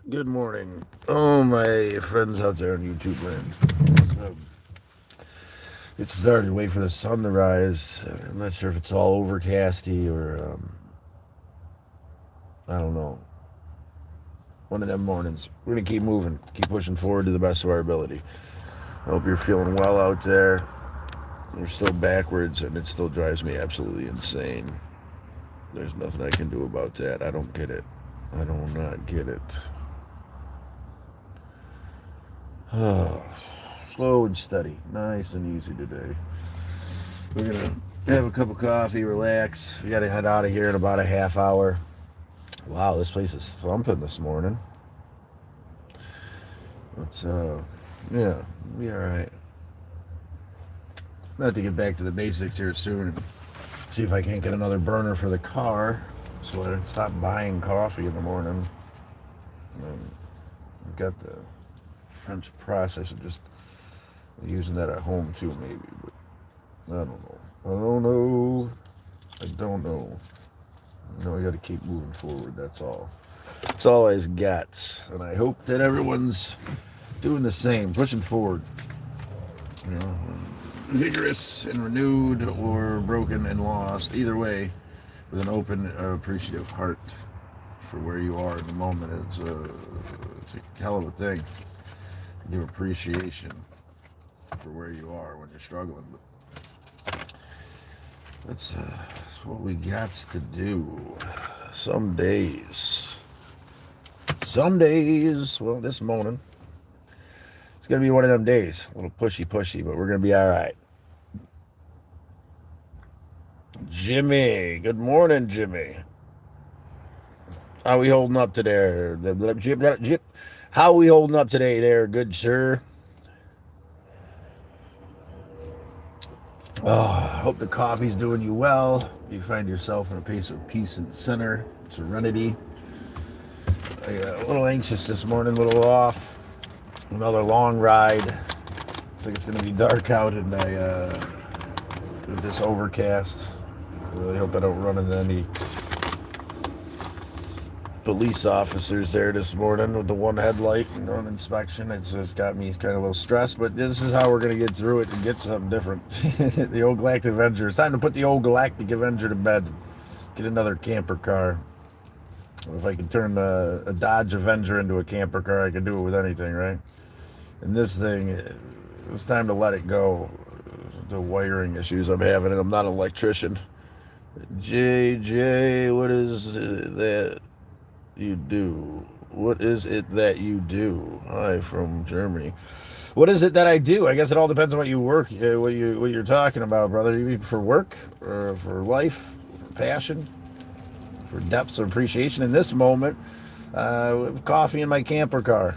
Good morning. Oh, my friends out there on YouTube land. It's starting to wait for the sun to rise. I'm not sure if it's all overcasty or, I don't know. One of them mornings. We're going to keep moving, keep pushing forward to the best of our ability. I hope you're feeling well out there. We're still backwards, and it still drives me absolutely insane. There's nothing I can do about that. I don't get it. I do not get it. Slow and steady. Nice and easy today. We're going to have a cup of coffee, relax. We got to head out of here in about a half hour. Wow, this place is thumping this morning. It's, yeah, be all right. I have to get back to the basics here soon and see if I can't get another burner for the car so I can stop buying coffee in the morning. I've got the French press. I should just be using that at home too, maybe. But I don't know. I don't know. I don't know. I got to keep moving forward. That's all. That's all I got. And I hope that everyone's doing the same, pushing forward. You know, vigorous and renewed or broken and lost. Either way, with an open, appreciative heart for where you are in the moment. It's a hell of a thing. Give appreciation for where you are when you're struggling. But that's what we got to do. Some days, well, this morning, it's going to be one of them days. A little pushy, but we're going to be all right. Jimmy, good morning, Jimmy. How we holding up today? How we holding up today there, good sir? Oh, I hope the coffee's doing you well. You find yourself in a place of peace and center, serenity. A little anxious this morning, a little off. Another long ride. Looks like it's going to be dark out in this overcast. I really hope I don't run into any police officers there this morning with the one headlight and on inspection. It's just got me kind of a little stressed, but this is how we're going to get through it and get something different. The old Galactic Avenger. It's time to put the old Galactic Avenger to bed. Get another camper car. If I can turn a Dodge Avenger into a camper car, I can do it with anything, right? And this thing, it's time to let it go. The wiring issues I'm having, and I'm not an electrician. JJ, what is that you do? What is it that you do? Hi from Germany. What is it that I do? I guess it all depends on what you work, what you're talking about, brother. You mean for work, or for life, for passion, for depths of appreciation in this moment? Coffee in my camper car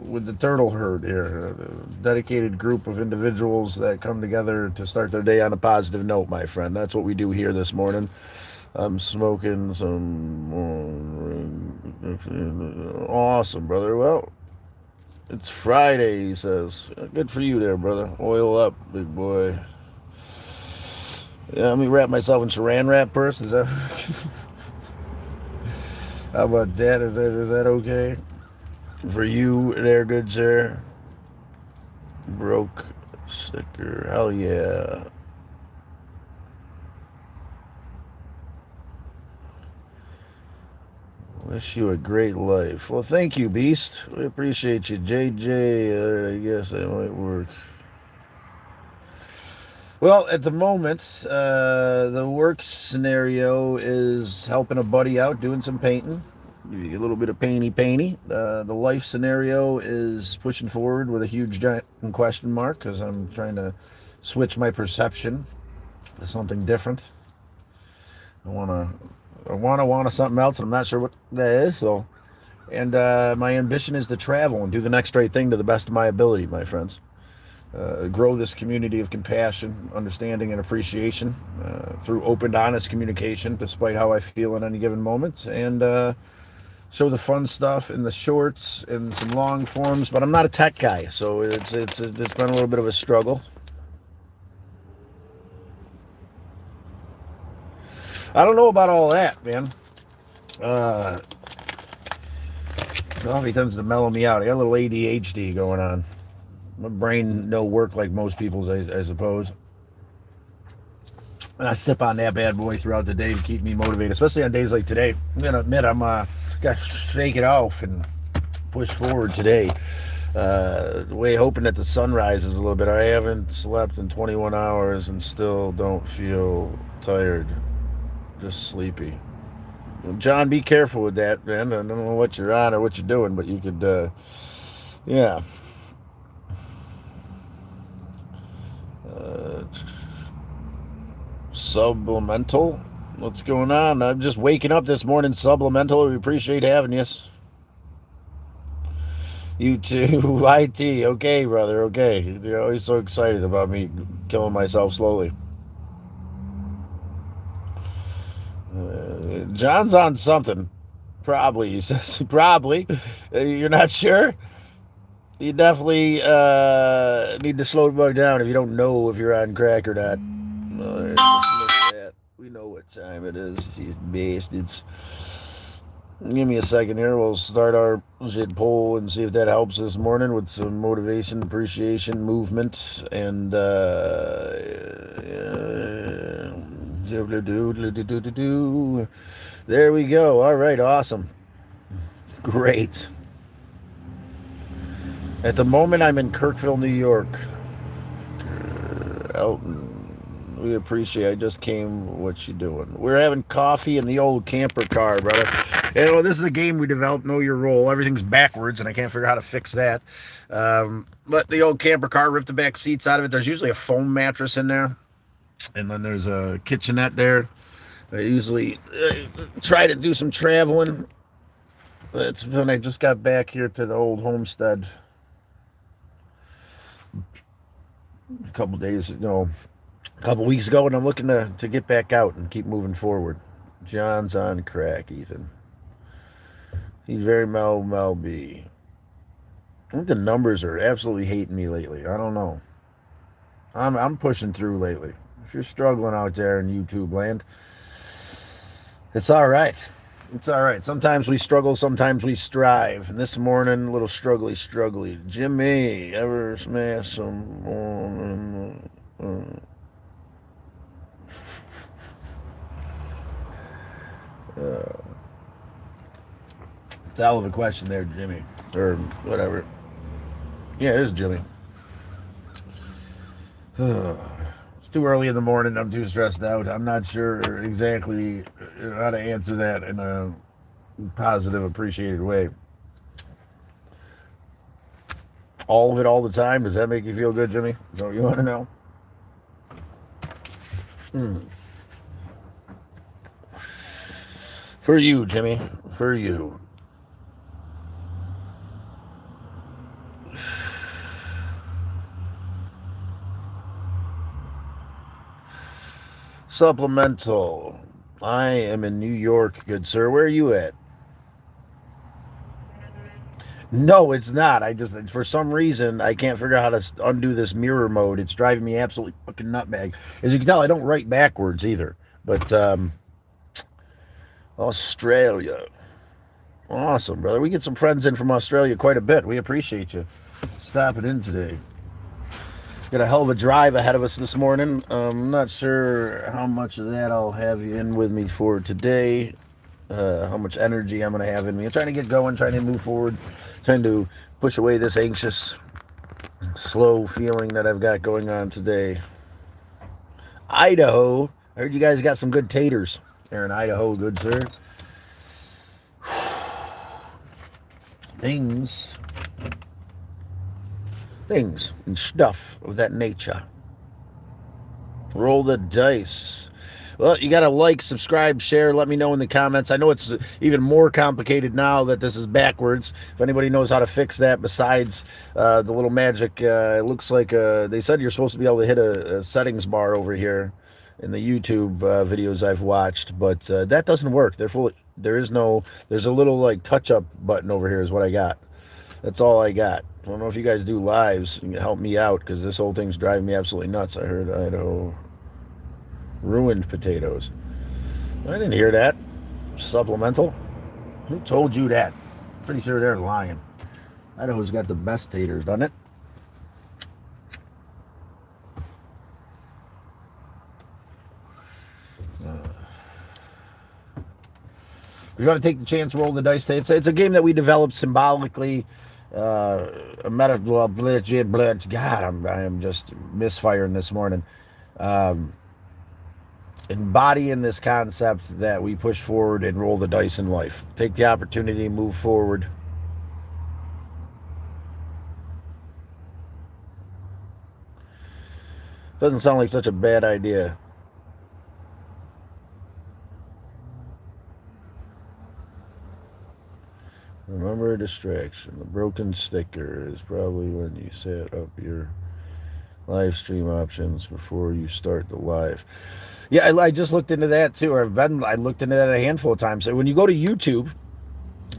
with the turtle herd here, a dedicated group of individuals that come together to start their day on a positive note, my friend. That's what we do here this morning. I'm smoking some awesome, brother. Well, it's Friday, he says. Good for you there, brother. Oil up, big boy. Yeah, let me wrap myself in saran wrap first. Is that how about that? Is that okay? For you there, good sir. Broke sticker. Hell yeah. Wish you a great life. Well, thank you, Beast. We appreciate you. JJ, I guess that might work. Well, at the moment, the work scenario is helping a buddy out doing some painting. A little bit of painty. The life scenario is pushing forward with a huge giant question mark because I'm trying to switch my perception to something different. I want to something else, and I'm not sure what that is. So, and my ambition is to travel and do the next right thing to the best of my ability, my friends. Grow this community of compassion, understanding, and appreciation through open, honest communication, despite how I feel in any given moment, and show the fun stuff in the shorts and some long forms. But I'm not a tech guy, so it's been a little bit of a struggle. I don't know about all that, man. Coffee tends to mellow me out. I got a little ADHD going on. My brain no work like most people's, I suppose. And I sip on that bad boy throughout the day to keep me motivated, especially on days like today. I'm gonna admit I'm got to shake it off and push forward today. Way hoping that the sun rises a little bit. I haven't slept in 21 hours and still don't feel tired, just sleepy. John, be careful with that, man. I don't know what you're on or what you're doing, but you could, yeah. Supplemental. What's going on? I'm just waking up this morning. Supplemental. We appreciate having you. You too. IT. Okay, brother. Okay. You're always so excited about me killing myself slowly. John's on something. Probably, he says. Probably. You're not sure? You definitely need to slow the bug down if you don't know if you're on crack or not. We know what time it is, you bastards. Give me a second here. We'll start our shit poll and see if that helps this morning with some motivation, appreciation, movement, and there we go. All right, awesome. Great. At the moment, I'm in Kirkville, New York. Elton, we appreciate. I just came. What you doing? We're having coffee in the old camper car, brother. You know, this is a game we developed. Know your role. Everything's backwards, and I can't figure out how to fix that. But the old camper car, ripped the back seats out of it. There's usually a foam mattress in there, and then there's a kitchenette there. I usually try to do some traveling. That's when I just got back here to the old homestead. A couple days, a couple weeks ago, and I'm looking to get back out and keep moving forward. John's on crack, Ethan. He's very Mel B. I think the numbers are absolutely hating me lately. I don't know. I'm pushing through lately. If you're struggling out there in YouTube land, it's all right. It's all right. Sometimes we struggle, sometimes we strive. And this morning, a little struggly. Jimmy, ever smash some... it's a hell of a question there, Jimmy. Or whatever. Yeah, it is Jimmy. It's too early in the morning. I'm too stressed out. I'm not sure exactly how to answer that in a positive, appreciated way. All of it all the time? Does that make you feel good, Jimmy? Is that what you want to know? For you, Jimmy. For you. Supplemental. I am in New York, good sir. Where are you at? No, it's not. I just, for some reason, I can't figure out how to undo this mirror mode. It's driving me absolutely fucking nutbag. As you can tell, I don't write backwards either. But, Australia. Awesome, brother. We get some friends in from Australia quite a bit. We appreciate you stopping in today. Got a hell of a drive ahead of us this morning. I'm not sure how much of that I'll have you in with me for today. How much energy I'm going to have in me. I'm trying to get going, trying to move forward, trying to push away this anxious, slow feeling that I've got going on today. Idaho. I heard you guys got some good taters there in Idaho, good sir. Things and stuff of that nature. Roll the dice. Well, you got to like, subscribe, share. Let me know in the comments. I know it's even more complicated now that this is backwards. If anybody knows how to fix that besides the little magic, it looks like they said you're supposed to be able to hit a settings bar over here in the YouTube videos I've watched, but that doesn't work. There's a little like touch-up button over here is what I got. That's all I got. I don't know if you guys do lives. You can help me out because this whole thing's driving me absolutely nuts. I heard Idaho ruined potatoes. I didn't hear that. Supplemental? Who told you that? Pretty sure they're lying. Idaho's got the best taters, doesn't it? If you want to take the chance, roll the dice. It's a game that we developed symbolically. A meta blah, blah, blah, blah. God, I am just misfiring this morning. Embodying this concept that we push forward and roll the dice in life. Take the opportunity, move forward. Doesn't sound like such a bad idea. Remember a distraction. The broken sticker is probably when you set up your live stream options before you start the live. Yeah, I just looked into that too. I looked into that a handful of times. So when you go to YouTube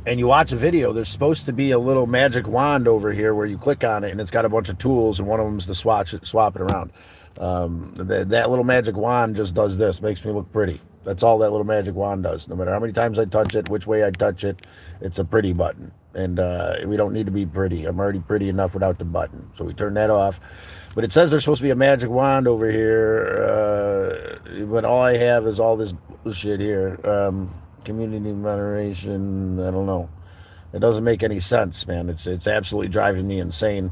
and you watch a video, there's supposed to be a little magic wand over here where you click on it and it's got a bunch of tools, and one of them is to swap it around. That little magic wand just does this, makes me look pretty. That's all that little magic wand does. No matter how many times I touch it, which way I touch it, it's a pretty button. And we don't need to be pretty. I'm already pretty enough without the button. So we turn that off. But it says there's supposed to be a magic wand over here. But all I have is all this bullshit here. Community moderation, I don't know. It doesn't make any sense, man. It's absolutely driving me insane.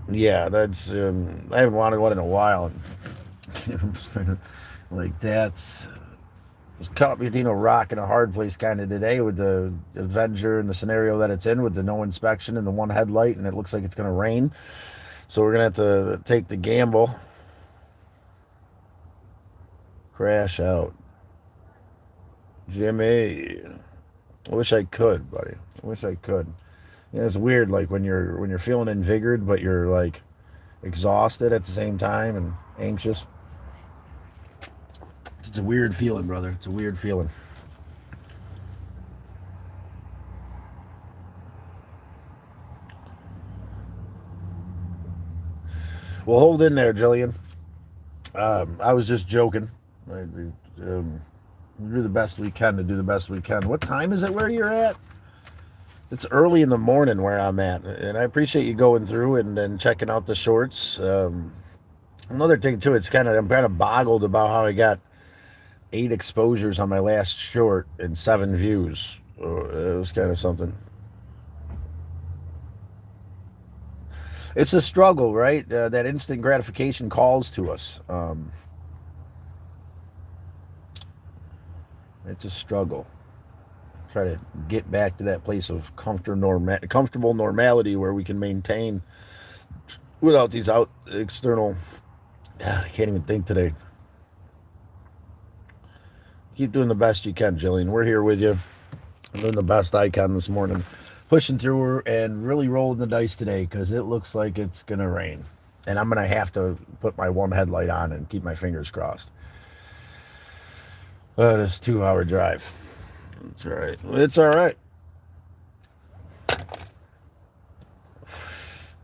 Yeah, that's I haven't wanted one in a while. Like that's was caught between a rock and a hard place kind of today with the Avenger and the scenario that it's in with the no inspection and the one headlight, and it looks like it's going to rain. So we're going to have to take the gamble. Crash out. Jimmy. I wish I could, buddy. I wish I could. Yeah, it's weird, like when you're feeling invigorated, but you're like exhausted at the same time and anxious. It's a weird feeling, brother. It's a weird feeling. Well, hold in there, Jillian. I was just joking. We do the best we can to do the best we can. What time is it where you're at? It's early in the morning where I'm at, and I appreciate you going through and checking out the shorts. Another thing too, I'm kind of boggled about how I got 8 exposures on my last short and 7 views. It was kind of something. It's a struggle, right? That instant gratification calls to us. It's a struggle. Try to get back to that place of comfortable normality where we can maintain without these external. God, I can't even think today. Keep doing the best you can, Jillian. We're here with you. I'm doing the best I can this morning. Pushing through her and really rolling the dice today because it looks like it's going to rain. And I'm going to have to put my one headlight on and keep my fingers crossed. This 2-hour drive. It's all right. It's all right.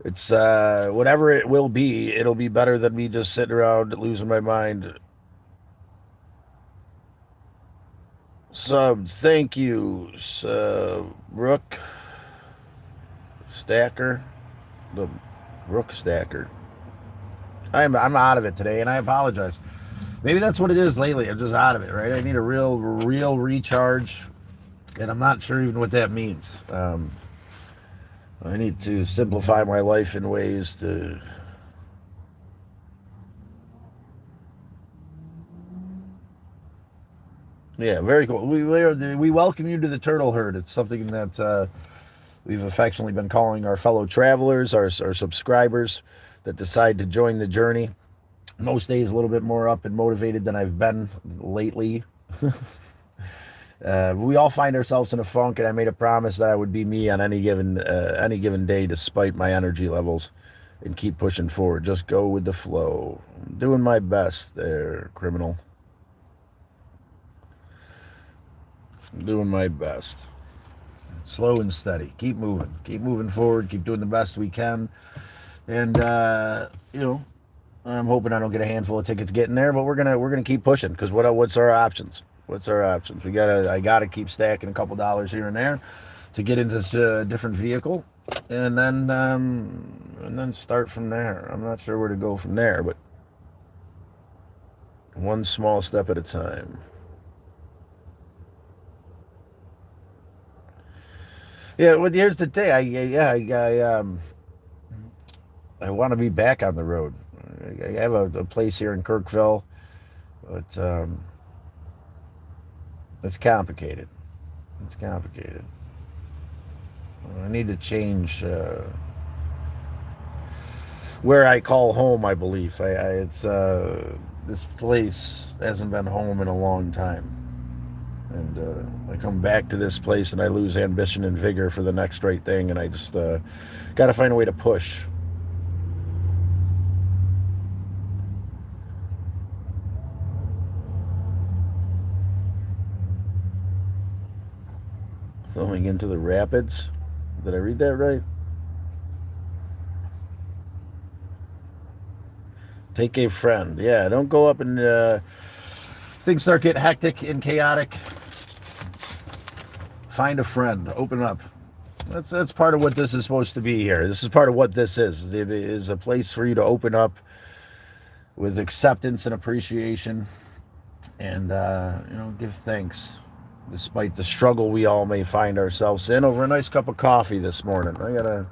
It's whatever it will be, it'll be better than me just sitting around losing my mind. Subs, thank you, Rook Stacker, the Rook Stacker. I'm out of it today, and I apologize. Maybe that's what it is lately. I'm just out of it, right? I need a real recharge, and I'm not sure even what that means. I need to simplify my life in ways to yeah, very cool. We welcome you to the turtle herd. It's something that we've affectionately been calling our fellow travelers, our subscribers that decide to join the journey. Most days a little bit more up and motivated than I've been lately. We all find ourselves in a funk, and I made a promise that I would be me on any given day, despite my energy levels, and keep pushing forward. Just go with the flow. I'm doing my best there, criminal. I'm doing my best. Slow and steady. Keep moving forward. Keep doing the best we can. And I'm hoping I don't get a handful of tickets getting there, but we're gonna keep pushing because what's our options? What's our options? I gotta keep stacking a couple dollars here and there to get into this different vehicle, and then start from there. I'm not sure where to go from there, but one small step at a time. Yeah, well, here's the thing. I want to be back on the road. I have a place here in Kirkville, but it's complicated. It's complicated. I need to change where I call home. I believe it's this place hasn't been home in a long time, and I come back to this place and I lose ambition and vigor for the next right thing, and I just got to find a way to push. Going into the rapids. Did I read that right? Take a friend. Yeah, don't go up and things start getting hectic and chaotic. Find a friend. Open up. That's part of what this is supposed to be here. This is part of what this is. It is a place for you to open up with acceptance and appreciation, and give thanks despite the struggle we all may find ourselves in, over a nice cup of coffee this morning. I gotta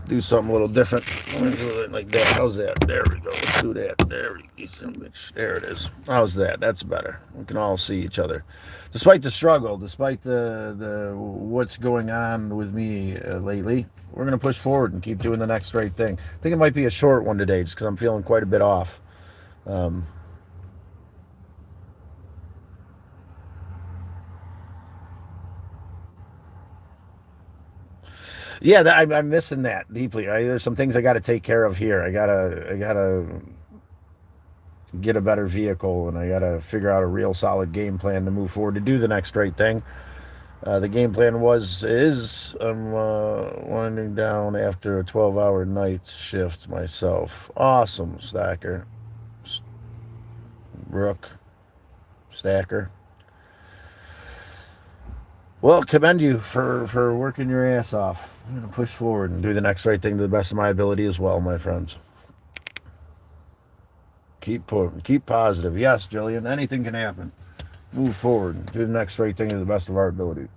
do something a little different. I'm gonna do it like that. How's that? There we go. Let's do that. There it is. How's that? That's better. We can all see each other, despite the struggle, despite the what's going on with me lately. We're gonna push forward and keep doing the next right thing. I think it might be a short one today, just because I'm feeling quite a bit off. Yeah, I'm missing that deeply. There's some things I got to take care of here. I gotta get a better vehicle, and I gotta figure out a real solid game plan to move forward to do the next right thing. The game plan is I'm winding down after a 12-hour night shift myself. Awesome, Stacker, Brooke, Stacker. Well, commend you for working your ass off. I'm going to push forward and do the next right thing to the best of my ability as well, my friends. Keep positive. Yes, Jillian, anything can happen. Move forward and do the next right thing to the best of our ability.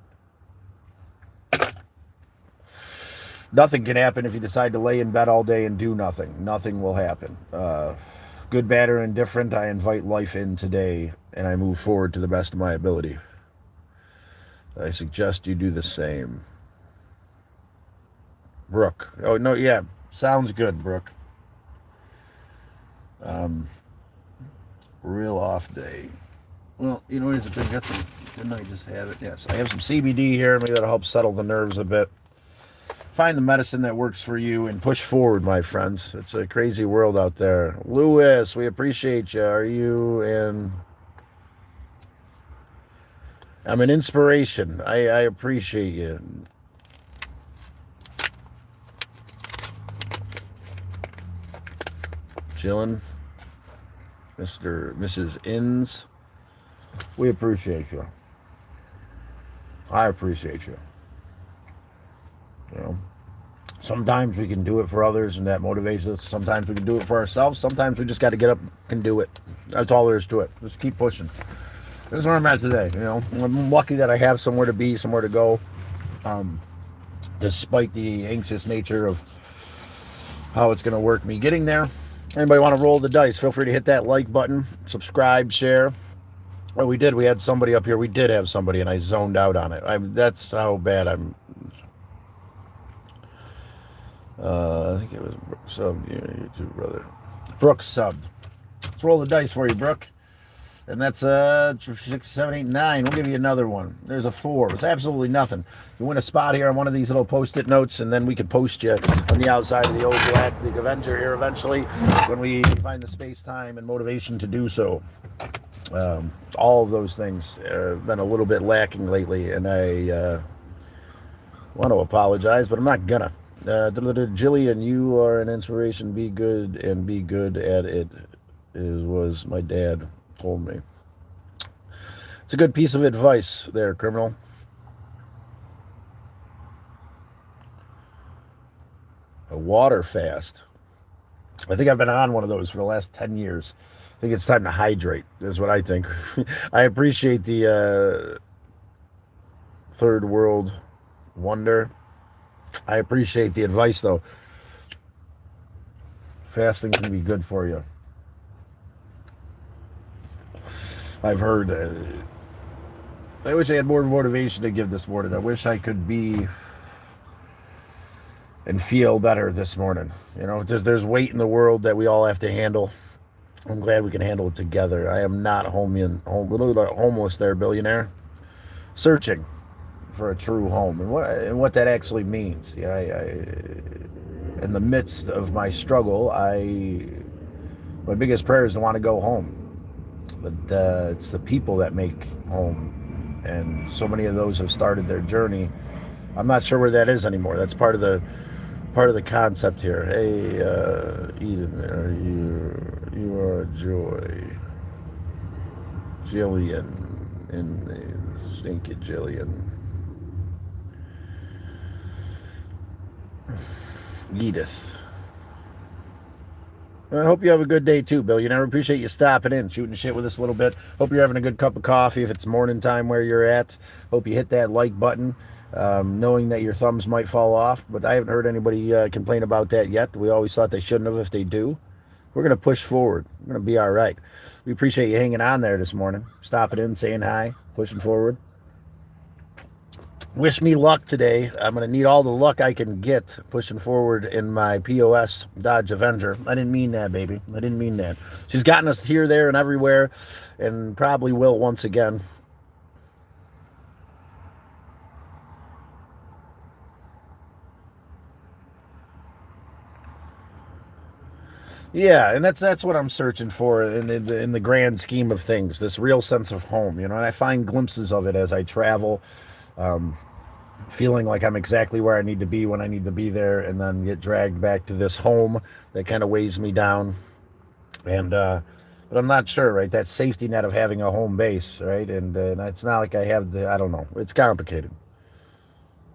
Nothing can happen if you decide to lay in bed all day and do nothing. Nothing will happen. Good, bad, or indifferent, I invite life in today, and I move forward to the best of my ability. I suggest you do the same. Brooke. Oh, no, yeah. Sounds good, Brooke. Real off day. Well, here's the thing. Didn't I just have it? Yes, I have some CBD here. Maybe that'll help settle the nerves a bit. Find the medicine that works for you and push forward, my friends. It's a crazy world out there. Lewis, we appreciate you. Are you in... I'm an inspiration. I appreciate you. Chillin'. Mrs. Inns. We appreciate you. I appreciate you. Sometimes we can do it for others and that motivates us. Sometimes we can do it for ourselves. Sometimes we just got to get up and do it. That's all there is to it. Just keep pushing. This is where I'm at today. I'm lucky that I have somewhere to be, somewhere to go, despite the anxious nature of how it's going to work me getting there. Anybody want to roll the dice, feel free to hit that like button, subscribe, share. Oh, we did. We had somebody up here. We did have somebody, and I zoned out on it. That's how bad I'm. I think it was subbed. You too, brother. Brooke subbed. Let's roll the dice for you, Brooke. And that's 6, 7, 8, 9. We'll give you another one. There's a 4. It's absolutely nothing. You win a spot here on one of these little post-it notes, and then we could post you on the outside of the old Galactic Avenger here eventually when we find the space, time, and motivation to do so. All of those things have been a little bit lacking lately, and I want to apologize, but I'm not gonna. Jillian, you are an inspiration. Be good and be good at it. Was my dad told me. It's a good piece of advice there, criminal. A water fast. I think I've been on one of those for the last 10 years. I think it's time to hydrate, is what I think. I appreciate the third world wonder. I appreciate the advice, though. Fasting can be good for you. I've heard. I wish I had more motivation to give this morning. I wish I could be and feel better this morning. You know, there's weight in the world that we all have to handle. I'm glad we can handle it together. I am not homeless there, billionaire. Searching for a true home and what that actually means. Yeah, in the midst of my struggle, my biggest prayer is to want to go home. But it's the people that make home, and so many of those have started their journey. I'm not sure where that is anymore. That's part of the concept here. Hey, Eden, you are a joy. Jillian, in the stinky Jillian. Edith. I hope you have a good day too, billionaire. Appreciate you stopping in, shooting shit with us a little bit. Hope you're having a good cup of coffee if it's morning time where you're at. Hope you hit that like button, knowing that your thumbs might fall off. But I haven't heard anybody complain about that yet. We always thought they shouldn't have. If they do, we're going to push forward. We're going to be all right. We appreciate you hanging on there this morning, stopping in, saying hi, pushing forward. Wish me luck today. I'm going to need all the luck I can get pushing forward in my POS Dodge Avenger. I didn't mean that, baby. I didn't mean that. She's gotten us here, there, and everywhere, and probably will once again. Yeah, and that's what I'm searching for in the grand scheme of things. This real sense of home, you know. And I find glimpses of it as I travel. Feeling like I'm exactly where I need to be when I need to be there, and then get dragged back to this home that kind of weighs me down. And but I'm not sure, right? That safety net of having a home base, right? And it's not like I have I don't know. It's complicated.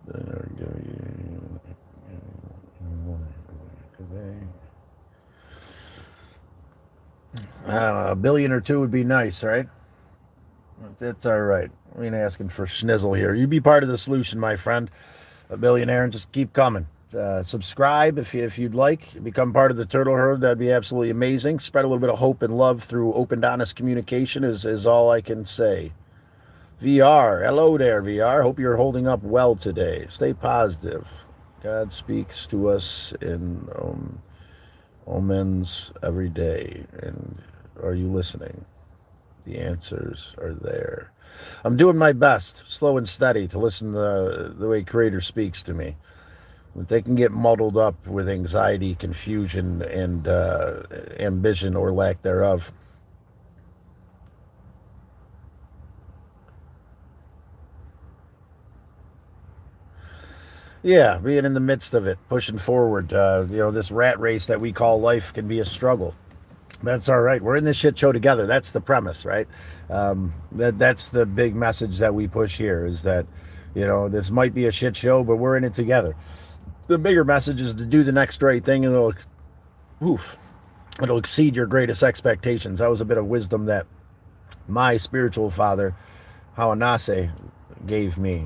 I don't know, a billion or two would be nice, right? That's all right. We ain't asking for schnizzle here. You be part of the solution, my friend, a billionaire, and just keep coming. Subscribe if you'd like. Become part of the Turtle Herd. That'd be absolutely amazing. Spread a little bit of hope and love through open, honest communication is all I can say. VR, hello there, VR. Hope you're holding up well today. Stay positive. God speaks to us in omens every day. And are you listening? The answers are there. I'm doing my best, slow and steady, to listen to the way Creator speaks to me. They can get muddled up with anxiety, confusion, and ambition or lack thereof. Yeah, being in the midst of it, pushing forward. This rat race that we call life can be a struggle. That's all right. We're in this shit show together. That's the premise, right? That's the big message that we push here is that, this might be a shit show, but we're in it together. The bigger message is to do the next right thing, and it'll exceed your greatest expectations. That was a bit of wisdom that my spiritual father, Hawanase, gave me.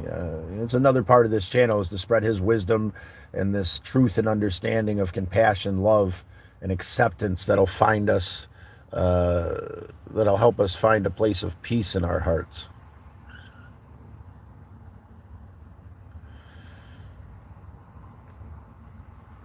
It's another part of this channel is to spread his wisdom and this truth and understanding of compassion, love, and acceptance that'll find us, that'll help us find a place of peace in our hearts.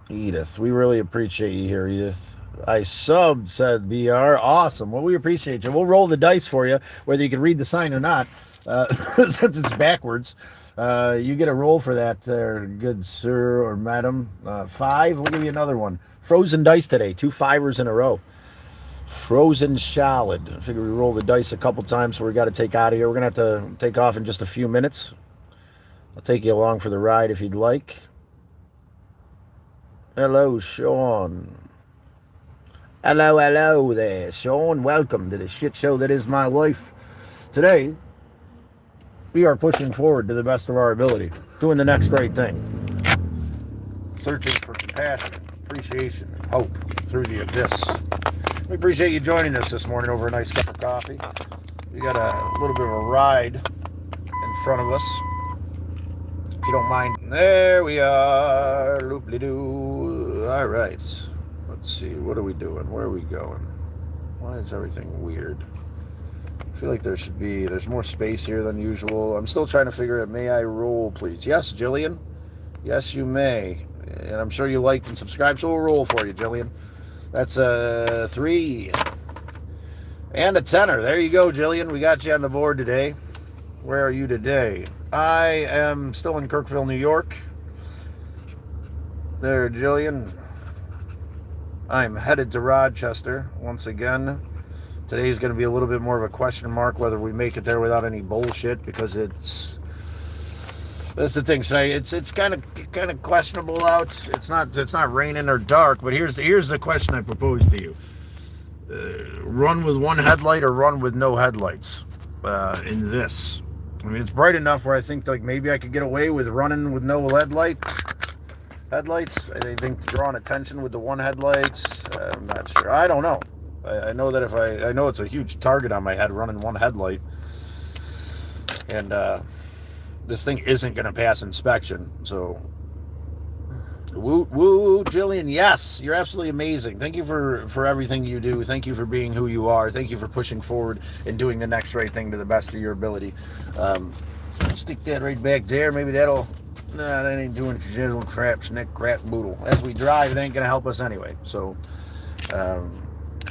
Edith, we really appreciate you here, Edith. I subbed, said BR. Awesome. Well, we appreciate you. We'll roll the dice for you, whether you can read the sign or not, since it's backwards. You get a roll for that, good sir or madam. 5, we'll give you another one. Frozen dice today, 2 5s in a row. Frozen solid. I figure we roll the dice a couple times, so we got to take out of here. We're going to have to take off in just a few minutes. I'll take you along for the ride if you'd like. Hello, Sean. Hello there, Sean. Welcome to the shit show that is my life. Today, We are pushing forward to the best of our ability, doing the next right thing, searching for compassion, appreciation, and hope through the abyss. We appreciate you joining us this morning over a nice cup of coffee. We got a little bit of a ride in front of us, if you don't mind. There we are, loop-de-doo. All right, let's see, what are we doing? Where are we going? Why is everything weird? I feel like there's more space here than usual. I'm still trying to figure out, may I roll, please? Yes, Jillian? Yes, you may. And I'm sure you liked and subscribed, so we'll roll for you, Jillian. That's a 3 and a tenner. There you go, Jillian. We got you on the board today. Where are you today? I am still in Kirkville, New York. There, Jillian. I'm headed to Rochester once again. Today's going to be a little bit more of a question mark whether we make it there without any bullshit, because that's the thing today. It's kind of questionable out. It's not raining or dark, but here's the question I propose to you: run with one headlight or run with no headlights in this. I mean, it's bright enough where I think like maybe I could get away with running with no headlights. I think drawing attention with the one headlights, I'm not sure. I don't know. I know that I know it's a huge target on my head running one headlight, and this thing isn't going to pass inspection. So, woo, Jillian, yes, you're absolutely amazing. Thank you for everything you do. Thank you for being who you are. Thank you for pushing forward and doing the next right thing to the best of your ability. Stick that right back there. Maybe that'll... Nah, that ain't doing jizzle, crap, snick, crap, boodle. As we drive, it ain't going to help us anyway. So,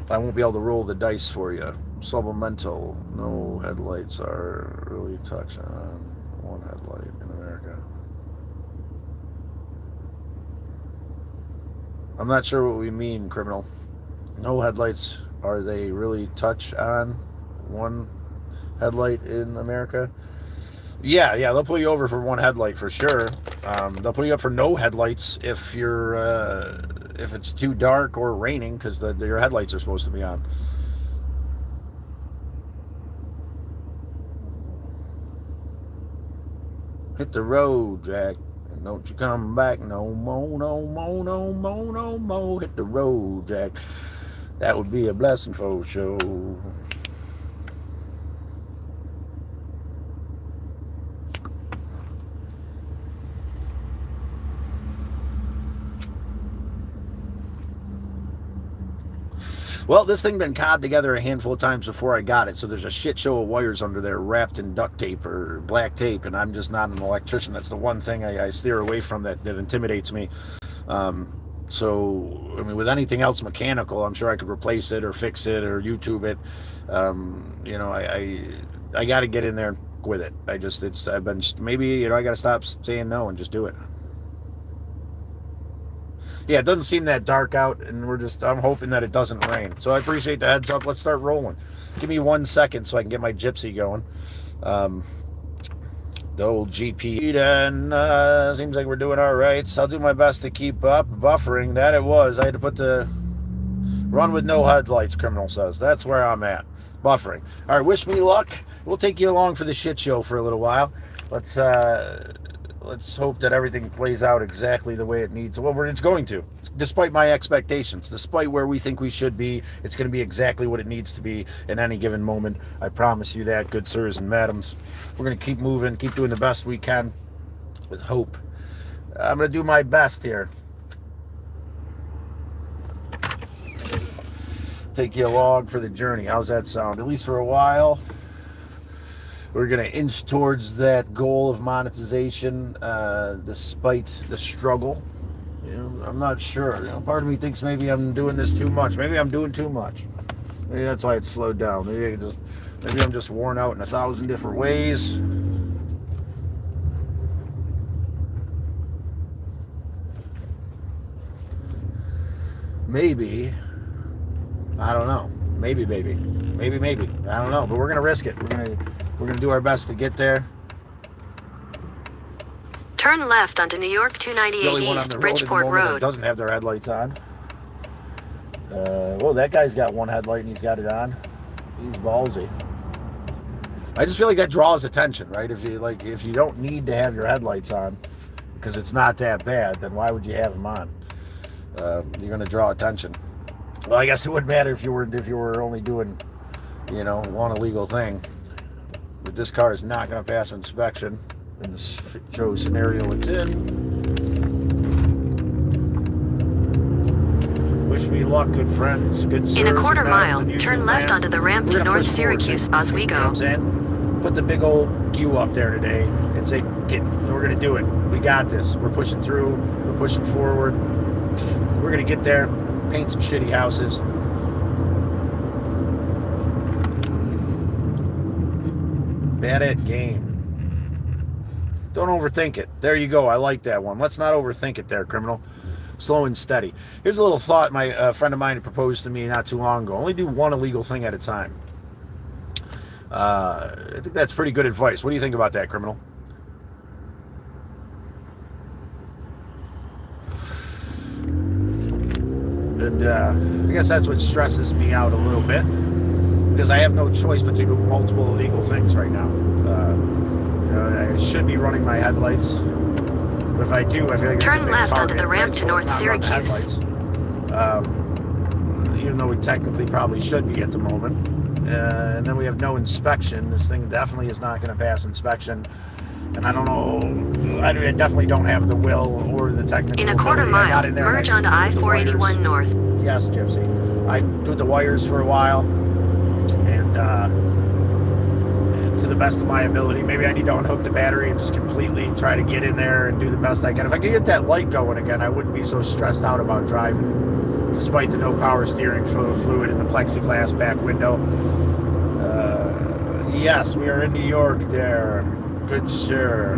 I won't be able to roll the dice for you. Supplemental. No headlights are really touch on one headlight in America. I'm not sure what we mean, criminal. No headlights, are they really touch on one headlight in America? Yeah, they'll pull you over for one headlight for sure. They'll pull you up for no headlights if if it's too dark or raining, because your headlights are supposed to be on. Hit the road, Jack, and don't you come back no more, no more, no more, no more. Hit the road, Jack. That would be a blessing for sure. Well, this thing been cobbed together a handful of times before I got it, so there's a shit show of wires under there wrapped in duct tape or black tape, and I'm just not an electrician. That's the one thing I steer away from that intimidates me. So, I mean, with anything else mechanical, I'm sure I could replace it or fix it or YouTube it. You know, I got to get in there with it. Maybe, I got to stop saying no and just do it. Yeah, it doesn't seem that dark out, and I'm hoping that it doesn't rain. So I appreciate the heads up. Let's start rolling. Give me 1 second so I can get my gypsy going. The old GP, and seems like we're doing all right. So I'll do my best to keep up. Buffering, that it was. I had to put the run with no headlights, criminal says. That's where I'm at. Buffering. All right, wish me luck. We'll take you along for the shit show for a little while. Let's hope that everything plays out exactly the way it needs. Well, it's going to. Despite my expectations, despite where we think we should be, it's going to be exactly what it needs to be in any given moment. I promise you that, good sirs and madams. We're going to keep moving, keep doing the best we can with hope. I'm going to do my best here. Take you along for the journey. How's that sound? At least for a while. We're going to inch towards that goal of monetization despite the struggle. I'm not sure. Part of me thinks maybe I'm doing this too much. Maybe I'm doing too much. Maybe that's why it's slowed down. Maybe I'm just worn out in 1,000 different ways. Maybe. I don't know. Maybe. I don't know. But we're going to risk it. We're gonna do our best to get there. Turn left onto New York 298 East, Bridgeport Road. Doesn't have their headlights on. Well, that guy's got one headlight and he's got it on. He's ballsy. I just feel like that draws attention, right? If you don't need to have your headlights on because it's not that bad, then why would you have them on? You're going to draw attention. Well, I guess it wouldn't matter if you were only doing, one illegal thing. But this car is not going to pass inspection in the show scenario it's in. Wish me luck, good friends, good sirs. In a quarter and mile, and turn left fans. onto the ramp We're to gonna North push forward, Syracuse, you know what Oswego. I'm saying? Put the big old U up there today and say, we're going to do it. We got this. We're pushing through. We're pushing forward. We're going to get there, paint some shitty houses. Bad at game. Don't overthink it. There you go. I like that one. Let's not overthink it there, criminal. Slow and steady. Here's a little thought my friend of mine proposed to me not too long ago. Only do one illegal thing at a time. I think that's pretty good advice. What do you think about that, criminal? And I guess that's what stresses me out a little bit, because I have no choice but to do multiple illegal things right now. I should be running my headlights, but if I do, I feel like turn left onto the ramp to North Syracuse. Even though we technically probably should be at the moment. And then we have no inspection. This thing definitely is not going to pass inspection. And I don't know, I definitely don't have the will or the technical. In a quarter mile, merge onto I-481 North. Yes, Gypsy. I did the wires for a while, and to the best of my ability, maybe I need to unhook the battery and just completely try to get in there and do the best I can. If I could get that light going again, I wouldn't be so stressed out about driving it, despite the no power steering fluid in the plexiglass back window. Yes, we are in New York there. Good sir.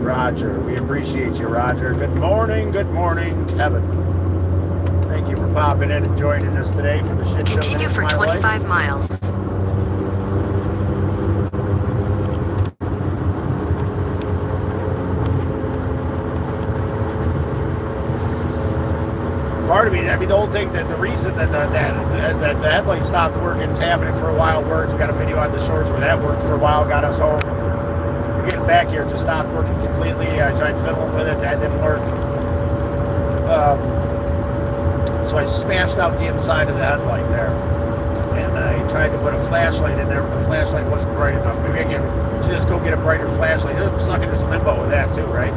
Roger, we appreciate you, Roger. Good morning, Kevin. Thank you for popping in and joining us today for the shit show. Continue for 25 miles. Part of me, the whole thing, that the reason that the headlight stopped working, it's happening for a while, worked. We got a video on the shorts where that worked for a while, got us home. We're getting back here, it just stopped working completely. I tried fiddling with it, that didn't work. So I smashed out the inside of the headlight there. And I tried to put a flashlight in there, but the flashlight wasn't bright enough. Maybe I can just go get a brighter flashlight. They're stuck in this limbo with that too, right?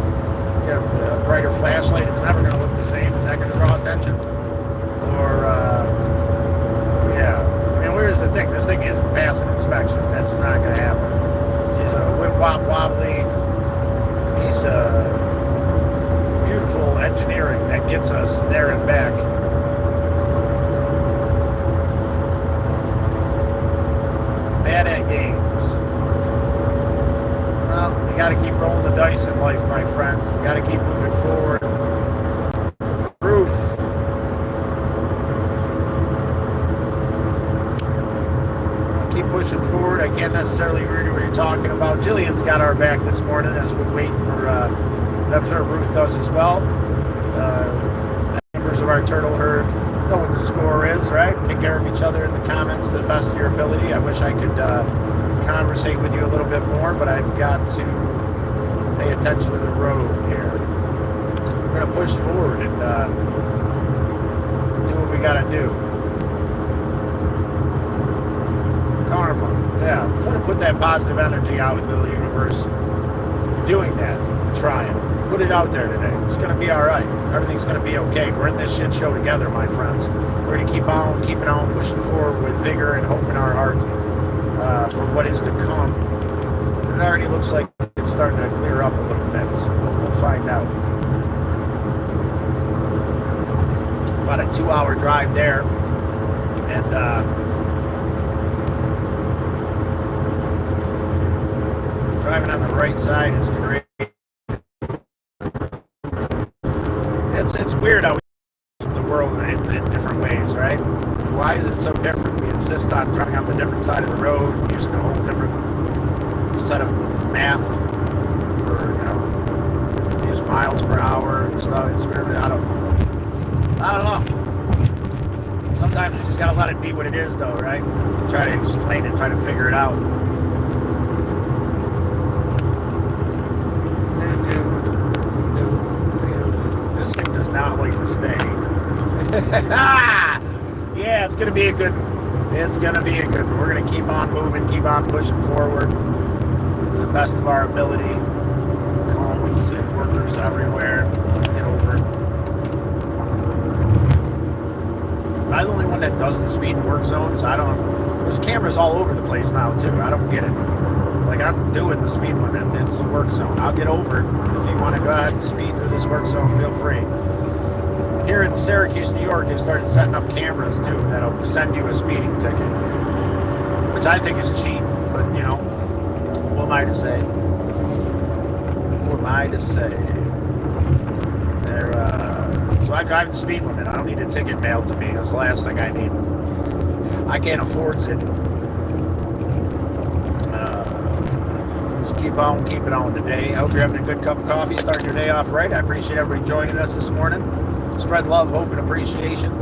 Get a brighter flashlight, it's never going to look the same. Is that going to draw attention? Or, yeah. I mean, where's the thing? This thing isn't passing inspection. That's not going to happen. She's a whip-wop wobbly piece of beautiful engineering that gets us there and back. Bad at games. Well, you got to keep rolling the dice in life, my friend. You got to keep moving forward. Ruth. Keep pushing forward. I can't necessarily read what you're talking about. Jillian's got our back this morning as we wait for, and I'm sure Ruth does as well. Members of our turtle herd know what the score is, right? Take care of each other in the comments to the best of your ability. I wish I could conversate with you a little bit more, but I've got to pay attention to the road here. We're going to push forward and do what we got to do. Karma. Yeah, I'm trying to put that positive energy out into the universe. Doing that. Trying. Put it out there today. It's going to be all right. Everything's going to be okay. We're in this shit show together, my friends. We're going to keep on, keeping on, pushing forward with vigor and hope in our heart for what is to come. It already looks like it's starting to clear up a little bit. So we'll find out. About a 2-hour drive there. And, driving on the right side is great. It's weird how we see the world in different ways, right? Why is it so different? We insist on driving on the different side of the road, using a whole different set of math for, use miles per hour and stuff. It's weird. I don't know. Sometimes you just gotta let it be what it is, though, right? Try to explain it, try to figure it out. This thing does not like to stay. Yeah, it's gonna be a good. It's gonna be a good. We're gonna keep on moving, keep on pushing forward to the best of our ability. Cones and workers everywhere. Get over it. Am I the only one that doesn't speed in work zones? I don't. There's cameras all over the place now too. I don't get it. Like, I'm doing the speed limit. It's a work zone. I'll get over it. If you want to go ahead and speed through this work zone, feel free. Here in Syracuse, New York, they've started setting up cameras too that'll send you a speeding ticket, which I think is cheap. But you know, what am I to say? Who am I to say? So I drive the speed limit. I don't need a ticket mailed to me. That's the last thing I need. I can't afford it. Just keep on keeping on today. I hope you're having a good cup of coffee, starting your day off right. I appreciate everybody joining us this morning. Spread love, hope, and appreciation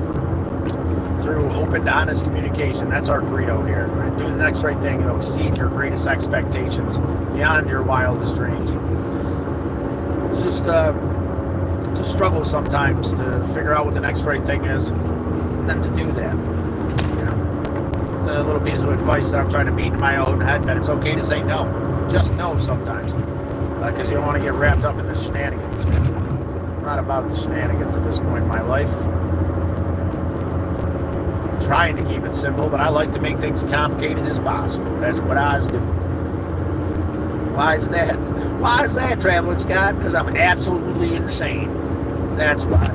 through open, honest communication. That's our credo here. Right? Do the next right thing. It'll exceed your greatest expectations, beyond your wildest dreams. It's just a struggle sometimes to figure out what the next right thing is, and then to do that. You know, a little piece of advice that I'm trying to beat in my own head, that it's okay to say no. Just no sometimes, because you don't want to get wrapped up in the shenanigans. I'm not about the shenanigans at this point in my life. I'm trying to keep it simple, but I like to make things complicated as possible. That's what I do. Why is that? Why is that, Traveling Scott? Because I'm absolutely insane. That's why.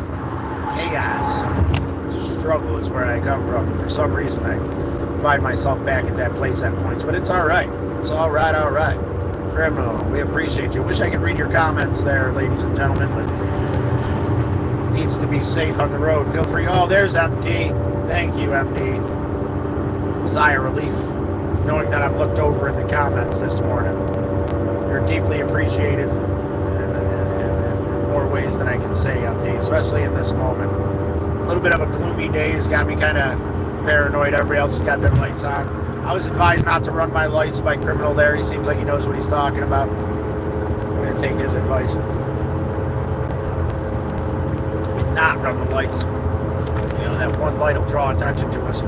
Chaos. Struggle is where I come from. And for some reason, I find myself back at that place at points. But it's all right. It's all right, all right. Criminal, we appreciate you. Wish I could read your comments there, ladies and gentlemen, but needs to be safe on the road. Feel free. Oh, there's MD. Thank you, MD. Sigh of relief, knowing that I'm looked over in the comments this morning. You're deeply appreciated in more ways than I can say, MD, especially in this moment. A little bit of a gloomy day has got me kind of paranoid. Everybody else has got their lights on. I was advised not to run my lights by Criminal there. He seems like he knows what he's talking about. I'm going to take his advice. Not run the lights. You know, that one light will draw attention to us.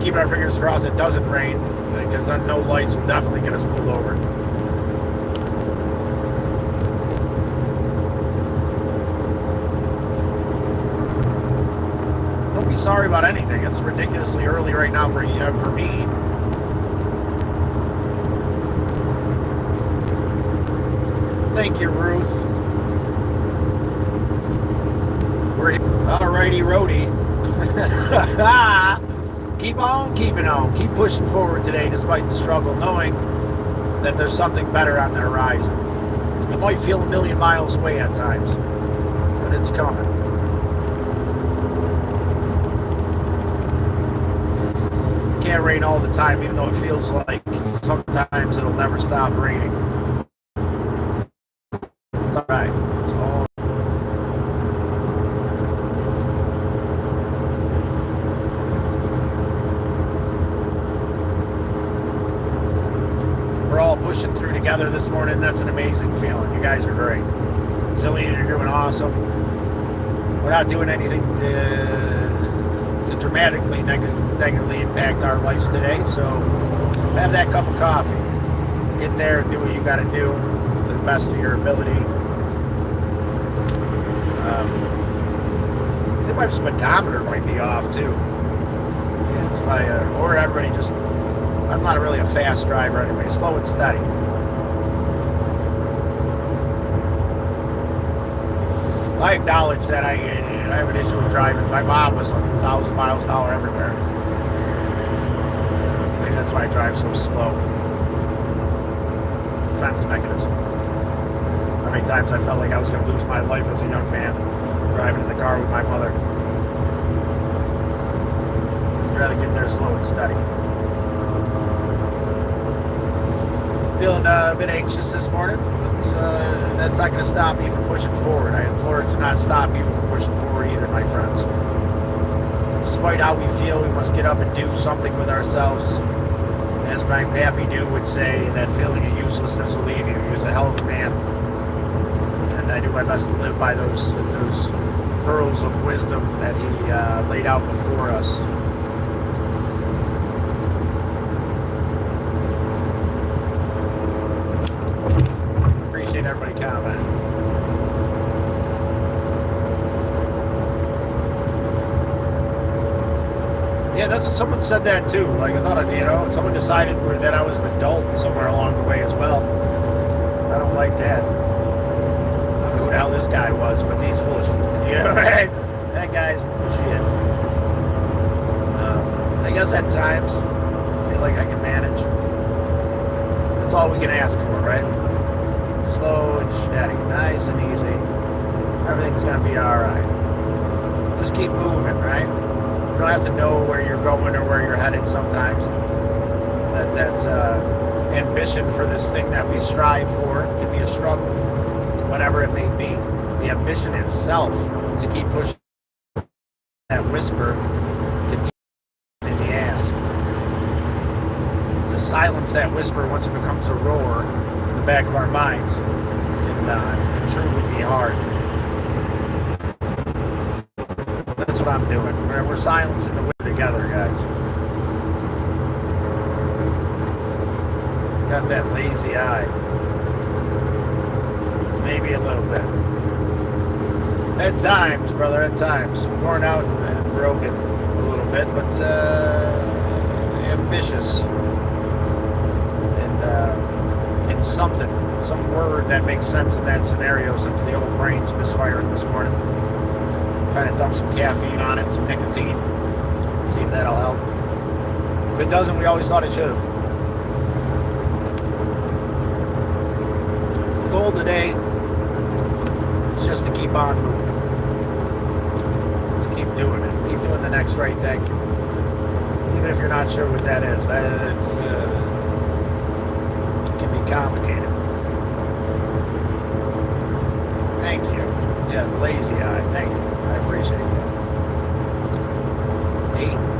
Keeping our fingers crossed it doesn't rain, because then no lights will definitely get us pulled over. Sorry about anything. It's ridiculously early right now for me. Thank you, Ruth. We're alrighty, roadie. Keep on keeping on. Keep pushing forward today, despite the struggle, knowing that there's something better on the horizon. It might feel a million miles away at times, but it's coming. Can't rain all the time, even though it feels like sometimes it'll never stop raining. It's all right. It's all we're all pushing through together this morning. That's an amazing feeling. You guys are great. Jillian, you're doing awesome. We're not doing anything to dramatically negatively impact our lives today, so have that cup of coffee. Get there and do what you got to do to the best of your ability. I think my speedometer might be off too. Yeah, it's my or everybody just. I'm not really a fast driver anyway. Slow and steady. I acknowledge that I have an issue with driving. My mom was 1,000 miles an hour everywhere. Maybe that's why I drive so slow. Defense mechanism. How many times I felt like I was going to lose my life as a young man driving in the car with my mother. I'd rather get there slow and steady. Feeling a bit anxious this morning, but that's not going to stop me from pushing forward. I implore it to not stop you from pushing forward either, my friends. Despite how we feel, we must get up and do something with ourselves. As my pappy do would say, that feeling of uselessness will leave you. He was a hell of a man. And I do my best to live by those pearls of wisdom that he laid out before us. Appreciate everybody commenting. Yeah, that's someone said that too. Like I thought, someone decided that I was an adult somewhere along the way as well. I don't like that. I don't know who the hell this guy was, but he's full of shit. That guy's full of shit. I guess at times I feel like I can manage. That's all we can ask for, right? Slow and steady, nice and easy. Everything's gonna be all right. Just keep moving, right? You don't have to know where you're going or where you're headed sometimes. That's ambition for this thing that we strive for. It can be a struggle, whatever it may be. The ambition itself to keep pushing that whisper can in the ass. To silence that whisper once it becomes a roar in the back of our minds can truly be hard. That's what I'm doing. We're silencing the whisper together, guys. Got that lazy eye. Maybe a little bit. At times, brother, at times. Worn out and broken a little bit, but ambitious. And something, some word that makes sense in that scenario since the old brain's misfiring this morning. Trying to dump some caffeine on it, some nicotine. See if that'll help. If it doesn't, we always thought it should have. The goal today is just to keep on moving. Just keep doing it. Keep doing the next right thing. Even if you're not sure what that is. It can be complicated. Thank you. Yeah, the lazy eye. Thank you. I appreciate that.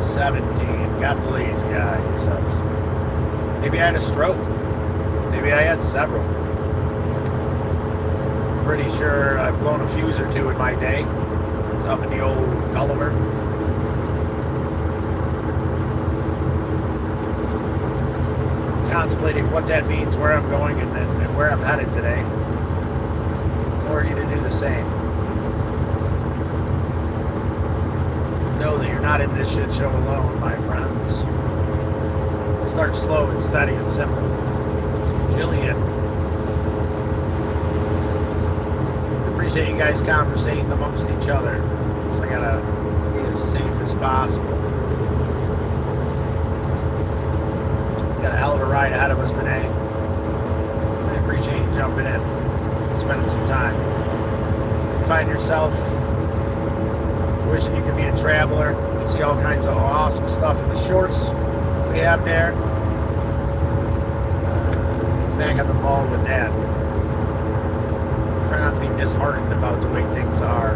8:17. Got the lazy eye, he says. Maybe I had a stroke. Maybe I had several. Pretty sure I've blown a fuse or two in my day. Up in the old Gulliver. Contemplating what that means, where I'm going, and where I'm headed today. Or you to do the same. Know that you're not in this shit show alone, my friends. Start slow and steady and simple. Jillian. Appreciate you guys conversating amongst each other. So I gotta be as safe as possible. Got a hell of a ride ahead of us today. I appreciate you jumping in, spending some time. If you find yourself wishing you could be a traveler, you can see all kinds of awesome stuff in the shorts we have there. Back at the mall with that. Try not to be disheartened about the way things are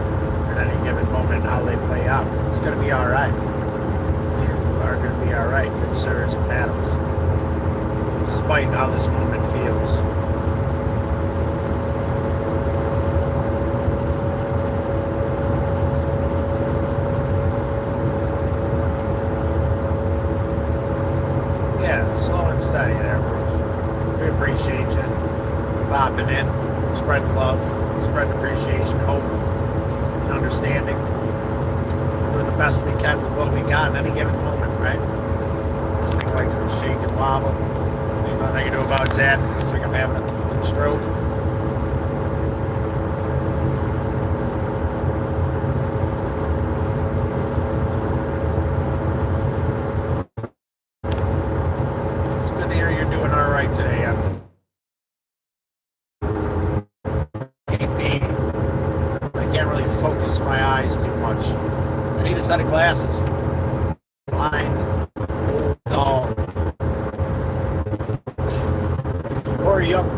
at any given moment and how they play out. It's going to be all right. You are going to be all right, good sirs and madams. Despite how this moment feels. Yeah, slow and steady there, Ruth. We appreciate you popping in, spreading love, spreading appreciation, hope, and understanding. Doing the best we can with what we got in any given moment, right? This thing likes to shake and wobble. Nothing you know about that. Looks like I'm having a stroke. It's good to hear you're doing all right today. I can't really focus my eyes too much. I need a set of glasses. Blind, old dog.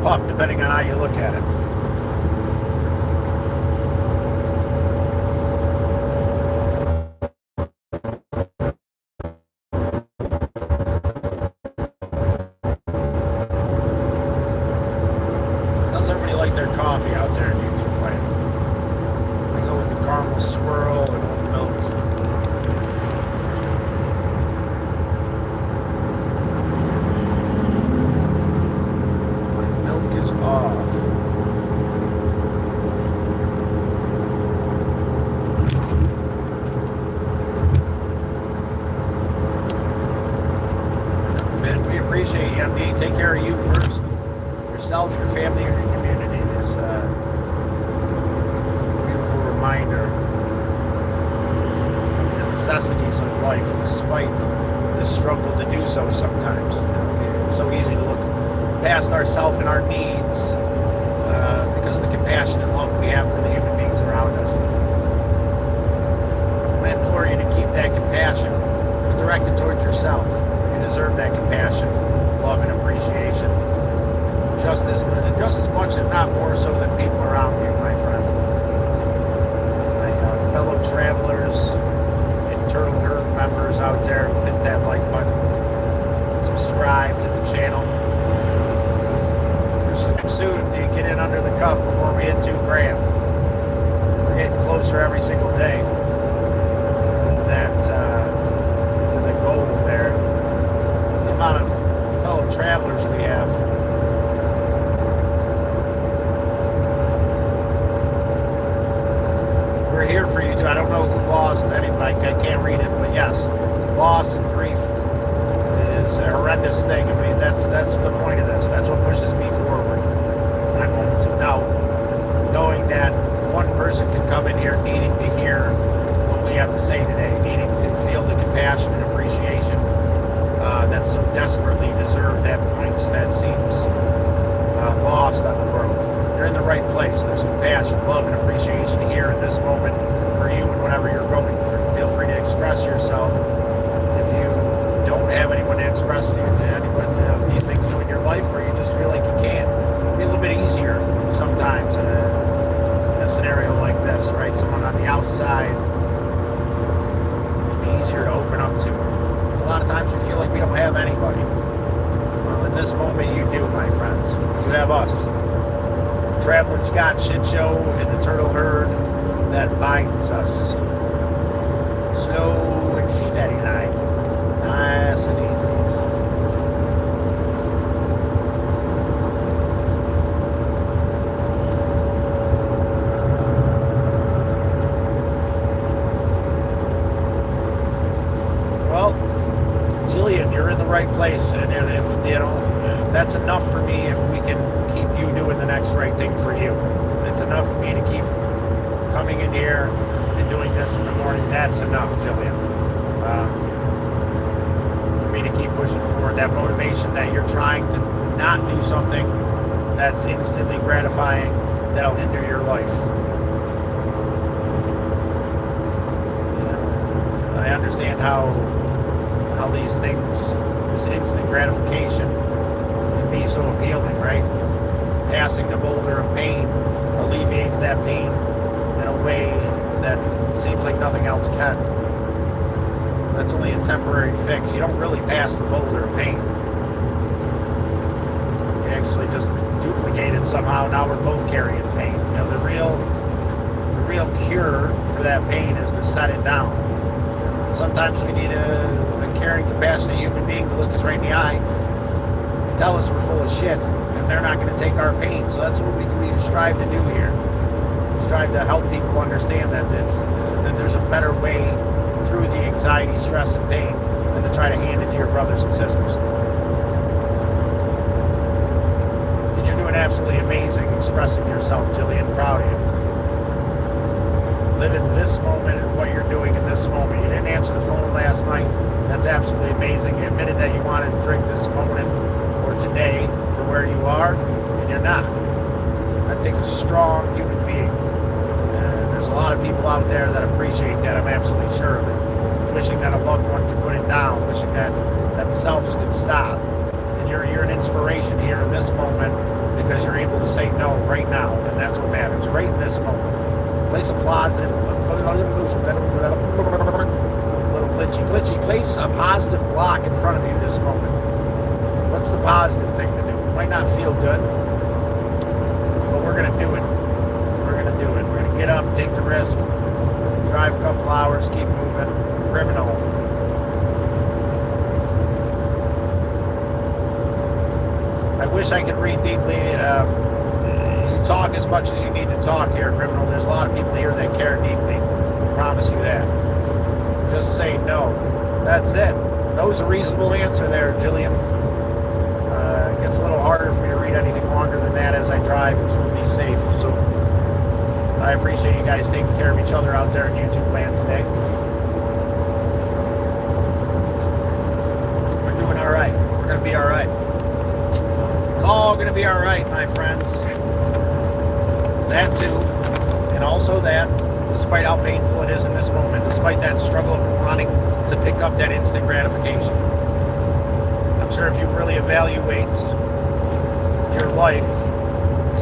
pup, depending on how you look at it. How's everybody like their coffee out there in YouTube land? I go with the caramel swirl and oat milk. My milk is off. Man, we appreciate you, MD. Take care of you first. Yourself, your family, and your community is a beautiful reminder of the necessities of life, despite the struggle to do so sometimes. It's so easy to look past ourselves and our needs because of the compassion and love we have for the human beings around us. I implore you to keep that compassion, but direct it towards yourself. You deserve that compassion, love, and appreciation. Just as much, if not more so, than people around you, my friend. My fellow travelers and Turtle Herd members out there who've hit that like button, subscribe to the channel. Soon you get in under the cuff before we hit 2 grand. We're getting closer every single day to that to the goal there. The amount of fellow travelers we have. We're here for you too. I don't know who lost anybody. I can't read it, but yes, loss and grief is a horrendous thing. I mean, that's the point of this. That's what pushes me forward. My moments of doubt, knowing that one person can come in here needing to hear what we have to say today, needing to feel the compassion and appreciation that's so desperately deserved at points that seems lost on the world. You're in the right place. There's compassion, love, and appreciation here in this moment for you and whatever you're going through. Feel free to express yourself. If you don't have anyone to express to you, anyone these things to in your life, or you just feel like you can't, it'll be a little bit easier sometimes in a scenario like this, right? Someone on the outside, it'll be easier to open up to. A lot of times we feel like we don't have anybody. Well, in this moment, you do, my friends. You have us. Traveling Scott shit show in the Turtle Herd that binds us. Slow and steady like. Nice and easy. Well, Jillian, you're in the right place, and if you know, that's enough for me. If we can keep you doing the next right thing for you, it's enough for me to keep coming in here and doing this in the morning. That's enough, Jillian. For me to keep pushing forward, that motivation that you're trying to not do something that's instantly gratifying, that'll hinder your life. I understand how these things, this instant gratification, can be so appealing, right? Passing the boulder of pain alleviates that pain in a way that seems like nothing else can. That's only a temporary fix. You don't really pass the boulder of pain. You actually just duplicate it somehow. Now we're both carrying pain. You know, the real cure for that pain is to set it down. Sometimes we need a caring, compassionate human being to look us right in the eye, tell us we're full of shit, and they're not going to take our pain. So that's what we strive to do here. We strive to help people understand that there's a better way through the anxiety, stress, and pain than to try to hand it to your brothers and sisters. And you're doing absolutely amazing expressing yourself, Jillian. Proud of you. Live in this moment and what you're doing in this moment. You didn't answer the phone last night. That's absolutely amazing. You admitted that you wanted to drink this moment or today for where you are, and you're not. That takes a strong human being. And there's a lot of people out there that appreciate that. I'm absolutely sure of it. Wishing that a loved one could put it down. Wishing that themselves could stop. And you're an inspiration here in this moment because you're able to say no right now, and that's what matters, right in this moment. Place a positive, place a positive block in front of you this moment. What's the positive thing to do? It might not feel good, but we're going to do it. We're going to do it. We're going to get up, take the risk, drive a couple hours, keep moving. Criminal. I wish I could read deeply. You talk as much as you need to talk here, criminal. There's a lot of people here that care deeply. I promise you that. Just say no. That's it. No's a reasonable answer there, Jillian. It gets a little harder for me to read anything longer than that as I drive and still be safe. So I appreciate you guys taking care of each other out there in YouTube land today. We're doing all right. We're going to be all right. It's all going to be all right, my friends. That too. And also that, despite how painful it is in this moment, despite that struggle of wanting to pick up that instant gratification. I'm sure if you really evaluate your life,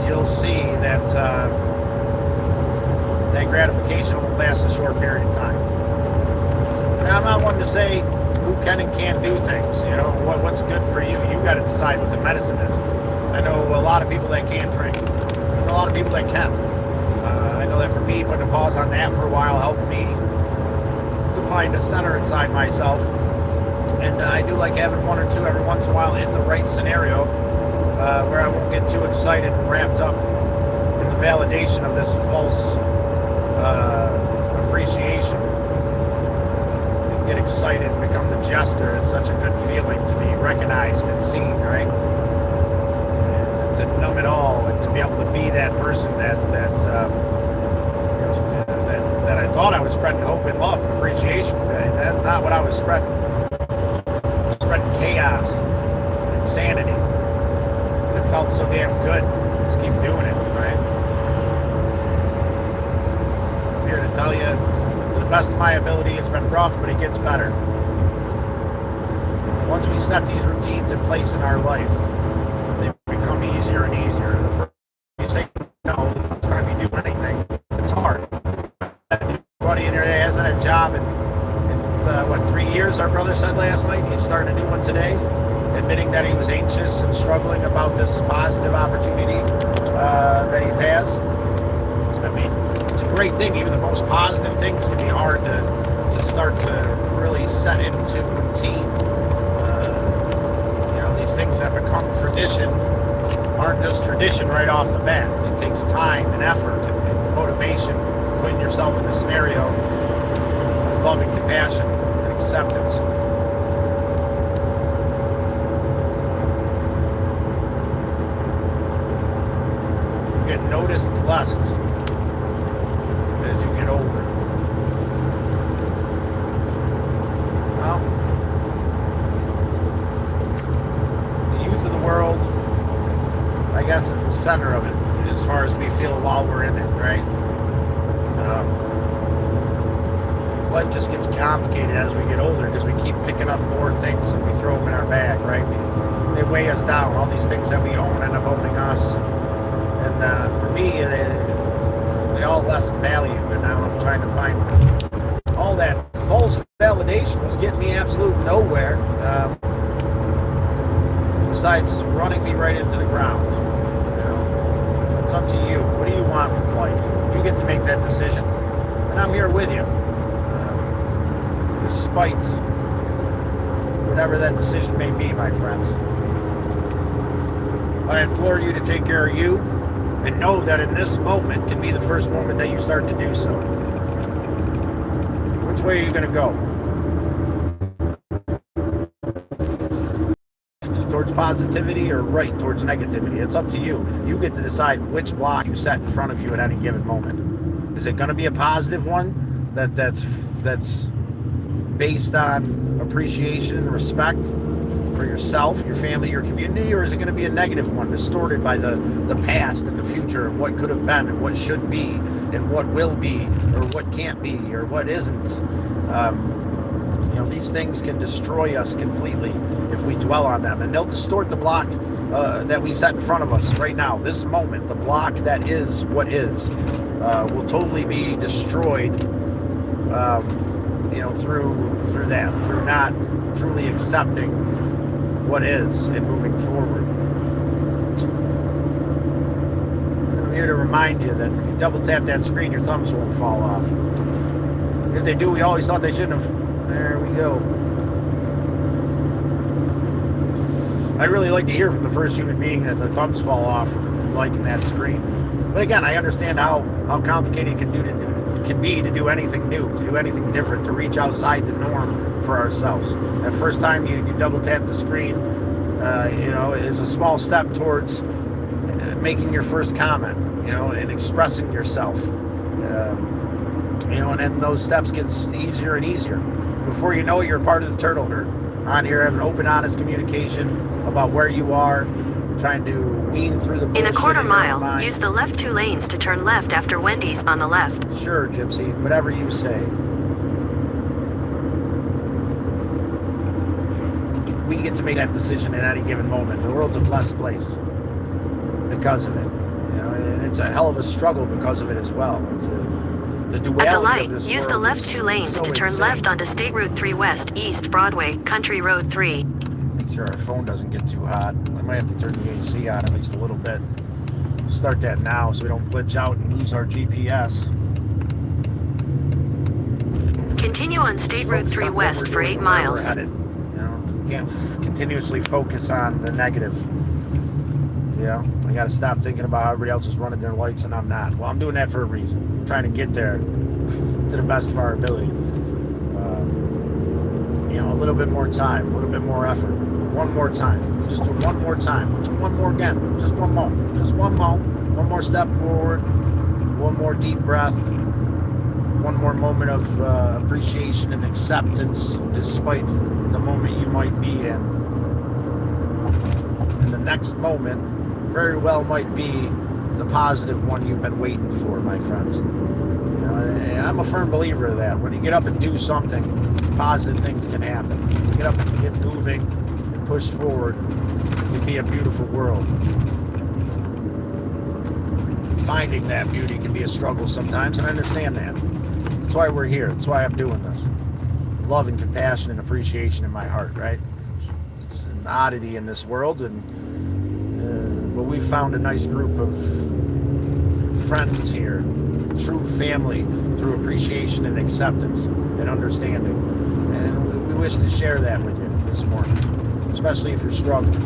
you'll see that that gratification will last a short period of time. Now, I'm not one to say who can and can't do things. You know, what's good for you. You got to decide what the medicine is. I know a lot of people that can't drink, and a lot of people that can. I know that for me, putting a pause on that for a while helped me to find a center inside myself. And I do like having one or two every once in a while in the right scenario where I won't get too excited and wrapped up in the validation of this false appreciation. Get excited and become the jester. It's such a good feeling to be recognized and seen, right? And to numb it all and to be able to be that person that I thought I was spreading hope and love and appreciation. That's not what I was spreading. Spreading chaos, insanity. And it felt so damn good. Just keep doing it, right? I'm here to tell you, to the best of my ability, it's been rough, but it gets better. Once we set these routines in place in our life, they become easier and easier. The first time you say no, the first time you do anything, it's hard. Everybody in here hasn't had a job in 3 years, our brother said last night. He's starting a new one today, admitting that he was anxious and struggling about this positive opportunity that he has. I mean, it's a great thing. Even the most positive things can be hard to start to really set into routine. These things that become tradition aren't just tradition right off the bat. It takes time and effort and motivation, putting yourself in the scenario of love and compassion and acceptance. You get noticed less as you get older. Well, the youth of the world, I guess, is the center of it as far as we feel while we're in it, right? Life just gets complicated as we get older because we keep picking up more things and we throw them in our bag, right? They weigh us down. All these things that we own end up owning us. And for me, they all less value. And now I'm trying to find all that false validation was getting me absolute nowhere. Besides running me right into the ground. You know? It's up to you. What do you want from life? You get to make that decision. And I'm here with you. Despite whatever that decision may be, my friends. I implore you to take care of you and know that in this moment can be the first moment that you start to do so. Which way are you going to go? Towards positivity or right towards negativity? It's up to you. You get to decide which block you set in front of you at any given moment. Is it going to be a positive one that's based on appreciation and respect for yourself, your family, your community, or is it going to be a negative one distorted by the past and the future of what could have been and what should be and what will be or what can't be or what isn't? You know, these things can destroy us completely if we dwell on them, and they'll distort the block that we set in front of us right now. This moment, the block that is what is, will totally be destroyed. Through not truly accepting what is and moving forward. I'm here to remind you that if you double tap that screen, your thumbs won't fall off. If they do, we always thought they shouldn't have. There we go. I'd really like to hear from the first human being that their thumbs fall off from liking that screen. But again, I understand how complicated it can be to do anything new, to do anything different, to reach outside the norm for ourselves. That first time you double tap the screen, is a small step towards making your first comment, and expressing yourself. And then those steps get easier and easier. Before you know it, you're part of the turtle herd. On here, having open, honest communication about where you are, trying to wean through the bullshit. In a quarter mile, use the left 2 lanes to turn left after Wendy's on the left. Sure, Gypsy, whatever you say. We get to make that decision at any given moment. The world's a blessed place because of it. And it's a hell of a struggle because of it as well. It's the duality at the light, of this use the world left 2 lanes so to turn insane. left onto State Route 3 West, East Broadway, Country Road 3. Make sure our phone doesn't get too hot. I might have to turn the AC on at least a little bit. Start that now so we don't glitch out and lose our GPS. Continue on State Route 3 West for 8 miles. You can't continuously focus on the negative. I got to stop thinking about how everybody else is running their lights and I'm not. Well, I'm doing that for a reason. I'm trying to get there to the best of our ability. A little bit more time, a little bit more effort. One more time. You just do one more time. Just one more again. Just one more. Just one more. One more step forward. One more deep breath. One more moment of appreciation and acceptance despite the moment you might be in. And the next moment very well might be the positive one you've been waiting for, my friends. I'm a firm believer of that. When you get up and do something, positive things can happen. You get up and get moving and push forward, it can be a beautiful world. Finding that beauty can be a struggle sometimes, and I understand that. That's why we're here. That's why I'm doing this. Love and compassion and appreciation in my heart, right? It's an oddity in this world, but we found a nice group of friends here. True family through appreciation and acceptance and understanding. And we wish to share that with you this morning, especially if you're struggling.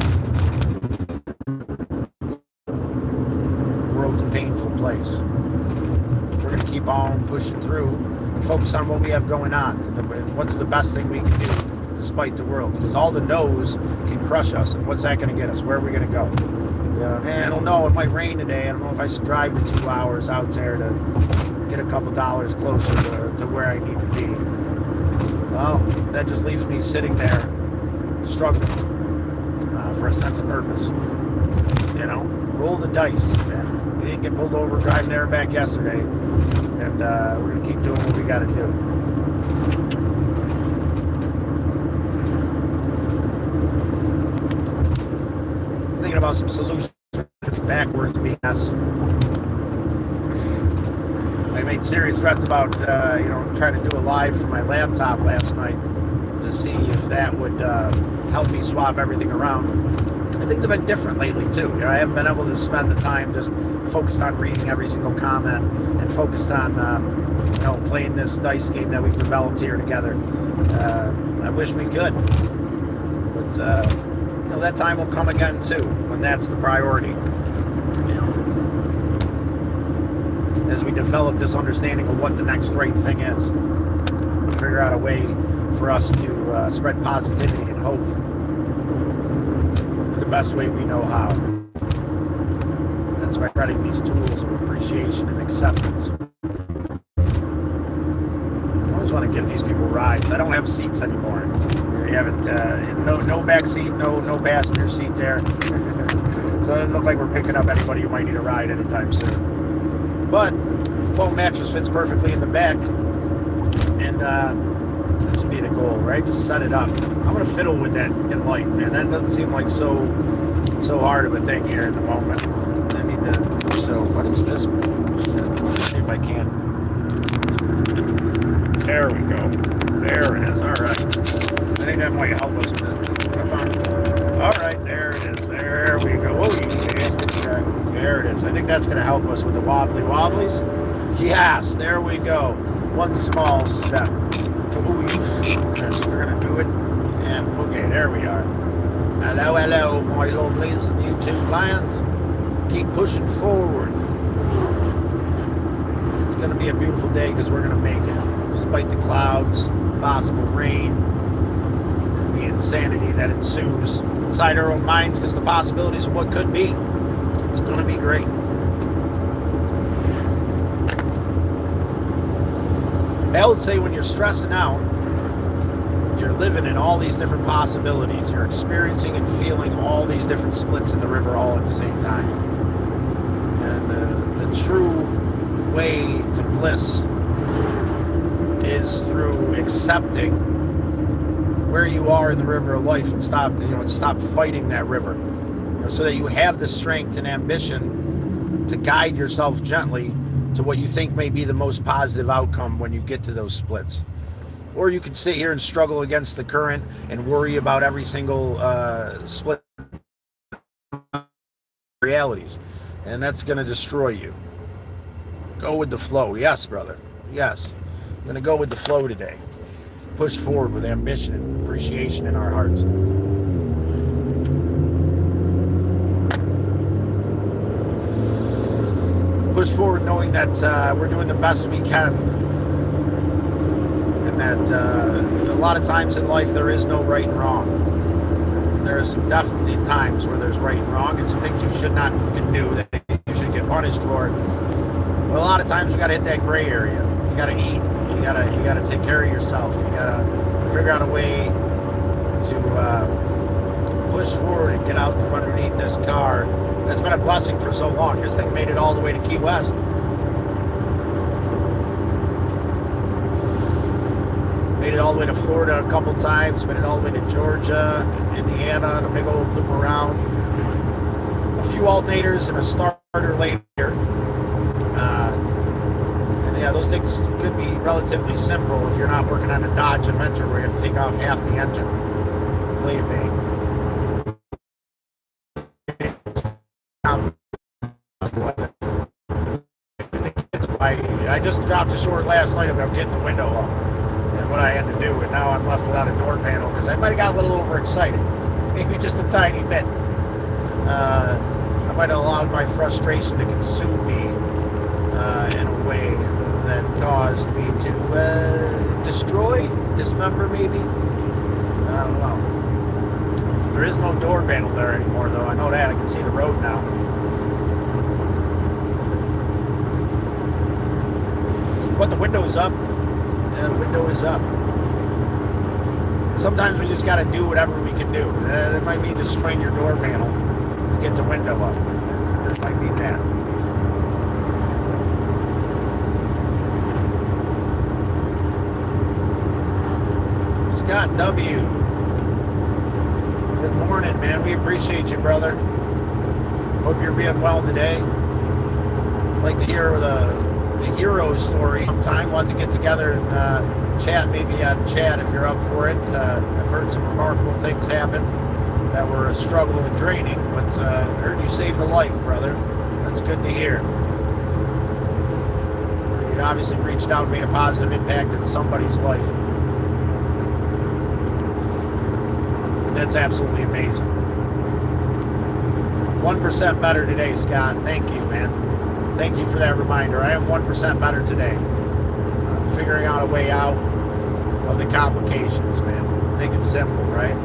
The world's a painful place. We're going to keep on pushing through and focus on what we have going on and what's the best thing we can do despite the world. Because all the no's can crush us, and what's that going to get us? Where are we going to go? I don't know, it might rain today. I don't know if I should drive the 2 hours out there to get a couple dollars closer to where I need to be. Well, that just leaves me sitting there struggling for a sense of purpose. Roll the dice, man. We didn't get pulled over driving there and back yesterday, and we're going to keep doing what we got to do. Thinking about some solutions backwards BS. I made serious threats about trying to do a live from my laptop last night to see if that would help me swap everything around. And things have been different lately too. I haven't been able to spend the time just focused on reading every single comment and focused on playing this dice game that we've developed here together. I wish we could, but that time will come again too, when that's the priority. As we develop this understanding of what the next right thing is, figure out a way for us to spread positivity and hope in the best way we know how. That's by spreading these tools of appreciation and acceptance. I always want to give these people rides. I don't have seats anymore. We haven't, no back seat, no passenger seat there. So it doesn't look like we're picking up anybody who might need a ride anytime soon. But foam mattress fits perfectly in the back, and That should be the goal, right? Just set it up. I'm gonna fiddle with that in light, man. That doesn't seem like so hard of a thing here in the moment. I need to do so. What is this? Let's see if I can. There we go. There it is. All right. I think that might help us with it. Come on. All right. There it is. There we go. Oh, there it is. I think that's going to help us with the wobbly wobblies. Yes. There we go. One small step. So we're going to do it. And okay, there we are. Hello, hello, my lovelies in YouTube land. Keep pushing forward. It's going to be a beautiful day because we're going to make it. Despite the clouds, possible rain, and the insanity that ensues inside our own minds because the possibilities of what could be. It's going to be great. I would say when you're stressing out, you're living in all these different possibilities. You're experiencing and feeling all these different splits in the river all at the same time. And the true way to bliss is through accepting where you are in the river of life and stop fighting that river, so that you have the strength and ambition to guide yourself gently to what you think may be the most positive outcome when you get to those splits. Or you can sit here and struggle against the current and worry about every single split realities, and that's going to destroy you. Go with the flow. Yes, brother. Yes. I'm going to go with the flow today. Push forward with ambition and appreciation in our hearts. Push forward knowing that we're doing the best we can. And that a lot of times in life there is no right and wrong. There's definitely times where there's right and wrong and some things you should not do that you should get punished for. But a lot of times we got to hit that gray area. You got to eat. You gotta take care of yourself. You gotta figure out a way to push forward and get out from underneath this car. That's been a blessing for so long. This thing made it all the way to Key West. Made it all the way to Florida a couple times. Made it all the way to Georgia, Indiana, and a big old loop around. A few alternators and a starter later. Yeah, those things could be relatively simple if you're not working on a Dodge Avenger where you have to take off half the engine. Believe me. I just dropped a short last night about getting the window up and what I had to do, and now I'm left without a door panel because I might have got a little overexcited. Maybe just a tiny bit. I might have allowed my frustration to consume me in a way that caused me to dismember maybe. I don't know. There is no door panel there anymore though. I know that. I can see the road now. But the window's up. The window is up. Sometimes we just got to do whatever we can do. That might mean destroying your door panel to get the window up. That might mean that. Scott W. Good morning, man. We appreciate you, brother. Hope you're being well today. I'd like to hear the hero story sometime. Want to get together and chat, maybe on chat if you're up for it. I've heard some remarkable things happen that were a struggle and draining, but I heard you saved a life, brother. That's good to hear. You obviously reached out and made a positive impact in somebody's life. That's absolutely amazing. 1% better today, Scott. Thank you, man. Thank you for that reminder. I am 1% better today. Figuring out a way out of the complications, man. Make it simple, right?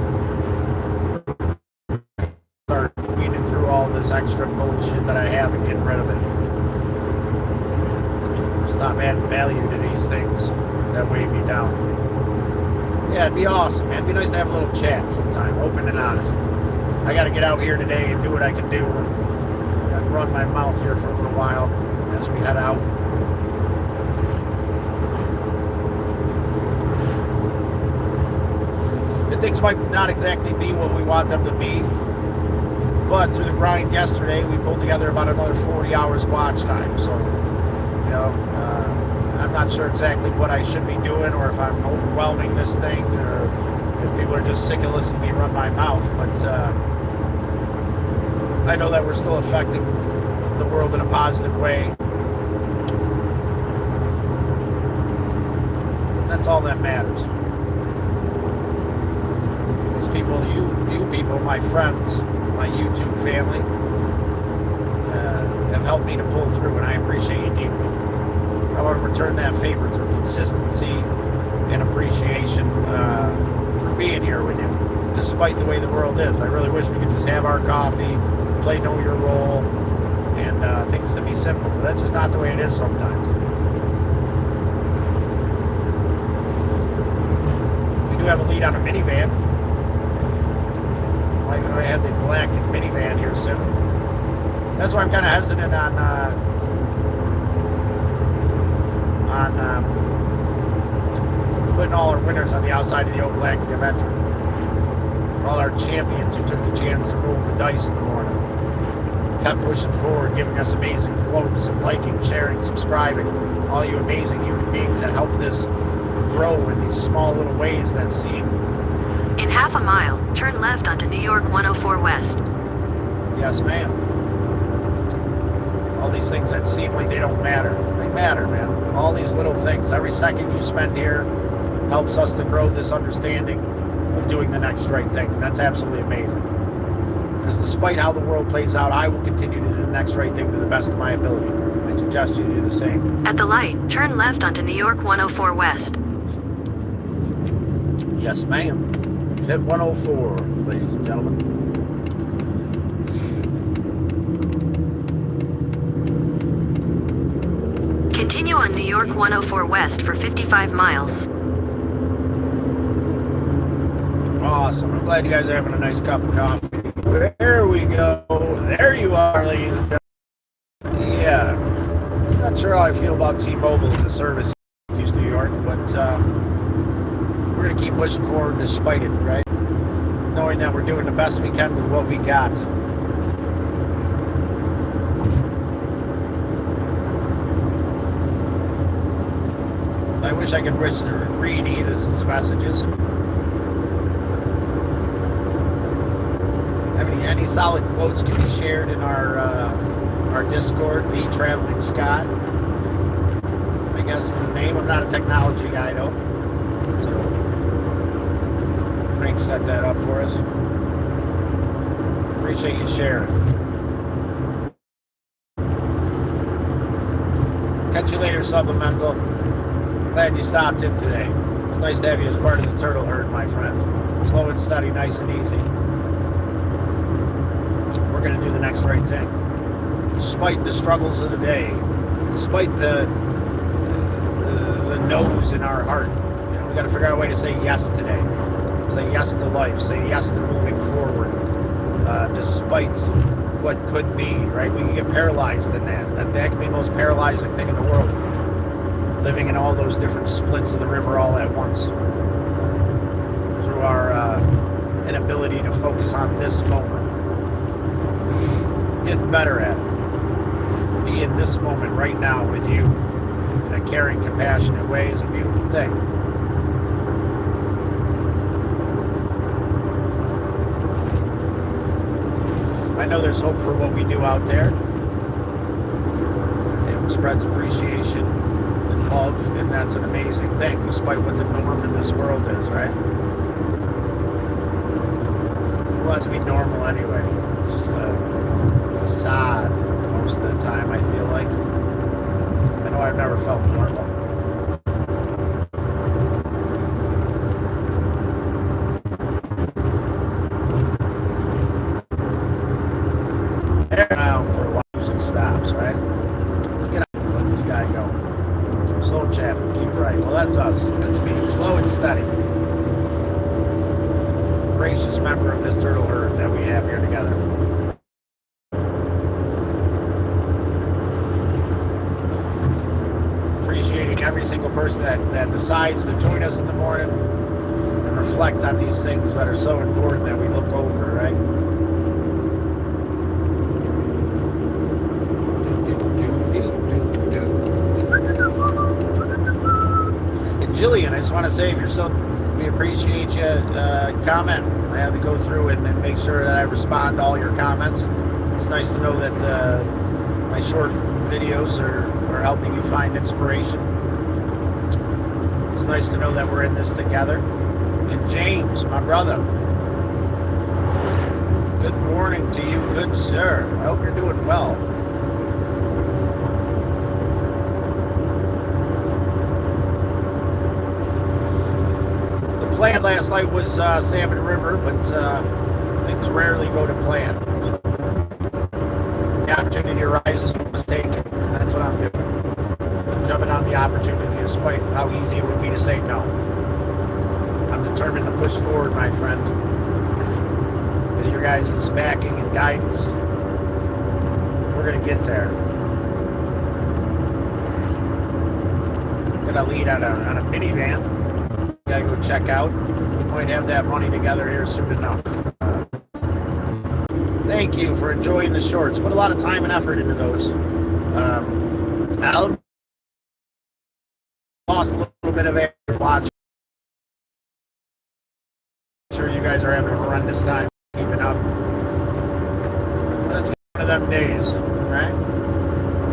Start weeding through all this extra bullshit that I have and getting rid of it. Stop adding value to these things that weigh me down. Yeah, it'd be awesome, man. It'd be nice to have a little chat sometime, open and honest. I got to get out here today and do what I can do. I can run my mouth here for a little while as we head out. things might not exactly be what we want them to be. But through the grind yesterday, we pulled together about another 40 hours watch time. So, I'm not sure exactly what I should be doing, or if I'm overwhelming this thing, or if people are just sick of listening to me run my mouth. But I know that we're still affecting the world in a positive way. And that's all that matters. These people, you people, my friends, my YouTube family, have helped me to pull through, and I appreciate you deeply. I want to return that favor through consistency and appreciation through being here with you, despite the way the world is. I really wish we could just have our coffee, play Know Your Role, and things to be simple. But that's just not the way it is sometimes. We do have a lead on a minivan. Like, I have the Galactic minivan here soon. That's why I'm kind of hesitant on putting all our winners on the outside of the old Galactic Avenger. All our champions who took the chance to roll the dice in the morning, kept pushing forward, giving us amazing quotes of liking, sharing, subscribing. All you amazing human beings that help this grow in these small little ways that seem. In half a mile, turn left onto New York 104 West. Yes, ma'am. All these things that seem like they don't matter. They matter, man. All these little things. Every second you spend here helps us to grow this understanding of doing the next right thing. And that's absolutely amazing. Because despite how the world plays out, I will continue to do the next right thing to the best of my ability. I suggest you do the same. At the light, turn left onto New York 104 West. Yes, ma'am. Hit 104, ladies and gentlemen. Continue on New York 104 West for 55 miles. Awesome. I'm glad you guys are having a nice cup of coffee. There we go. There you are, ladies and gentlemen. Yeah. Not sure how I feel about T-Mobile in the service in New York, but we're going to keep pushing forward despite it, right? Knowing that we're doing the best we can with what we got. I wish I could read Edith's messages. Any solid quotes can be shared in our Discord, The Traveling Scott, I guess is the name. I'm not a technology guy, though. So, Crank set that up for us. Appreciate you sharing. Catch you later, Supplemental. Glad you stopped in today. It's nice to have you as part of the turtle herd, my friend. Slow and steady, nice and easy. We're going to do the next right thing. Despite the struggles of the day, despite the no's in our heart, we got to figure out a way to say yes today. Say yes to life. Say yes to moving forward. Despite what could be, right? We can get paralyzed in that. That can be the most paralyzing thing in the world. Living in all those different splits of the river all at once. Through our inability to focus on this moment. Getting better at it. Be in this moment right now with you in a caring, compassionate way is a beautiful thing. I know there's hope for what we do out there. It spreads appreciation and love, and that's an amazing thing, despite what the norm in this world is, right? Who wants to be normal anyway? It's just a facade most of the time, I feel like. I know I've never felt normal. Around for a while, music stops, right? Let's get out and let this guy go. Slow traffic, keep right. Well, that's us. That's me. Slow and steady. Gracious member of this turtle herd that we have here together. Appreciating every single person that decides to join us in the morning and reflect on these things that are so important that we look over, right? And Jillian, I just want to say, if you're still, we appreciate you. Comment. I have to go through and make sure that I respond to all your comments. It's nice to know that my short videos are helping you find inspiration. It's nice to know that we're in this together. And James, my brother, good morning to you, good sir. I hope you're doing well. The plan last night was Salmon River, but things rarely go to plan. The opportunity arises, we must take it, and that's what I'm doing. Jumping on the opportunity despite how easy it would be to say no. I'm determined to push forward, my friend. With your guys' backing and guidance, we're going to get there. Got a lead on a minivan. Gotta go check out. We might have that money together here soon enough. Thank you for enjoying the shorts. Put a lot of time and effort into those. Alan lost a little bit of air watch. I'm sure you guys are having a horrendous time keeping up. That's one of them days, right?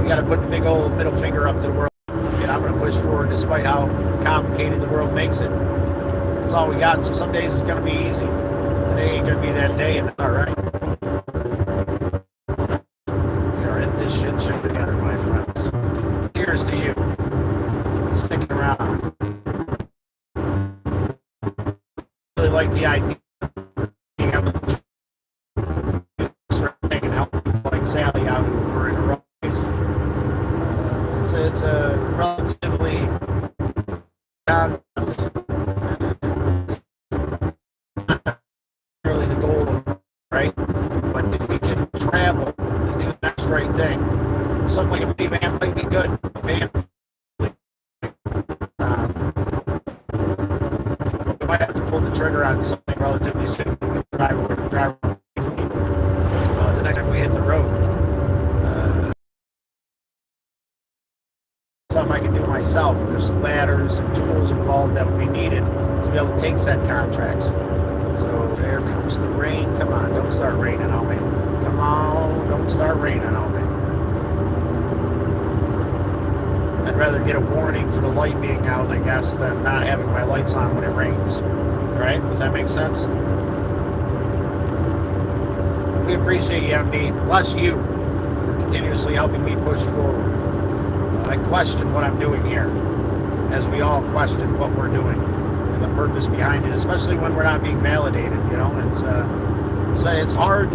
You gotta put the big old middle finger up to the world. And I'm gonna push forward despite how complicated the world makes it. That's all we got. So some days it's gonna be easy. Today ain't gonna be that day, and all right. We are in this shit show together, my friends. Cheers to you. Sticking around. Really like the idea of being able to and help like Sally out who were in a rough place. It's a relatively really the goal of, right? But if we can travel and do the next right thing, something like a minivan might be good. A van, we might have to pull the trigger on something relatively soon. We can drive the next time we hit the road. Stuff I can do myself. There's ladders and tools involved that would be needed to be able to take said contracts. So there comes the rain. Come on, don't start raining on me. Come on, don't start raining on me. I'd rather get a warning for the light being out, I guess, than not having my lights on when it rains. Right? Does that make sense? We appreciate you, MD. Bless you for continuously helping me push forward. I question what I'm doing here, as we all question what we're doing and the purpose behind it, especially when we're not being validated. You know, it's hard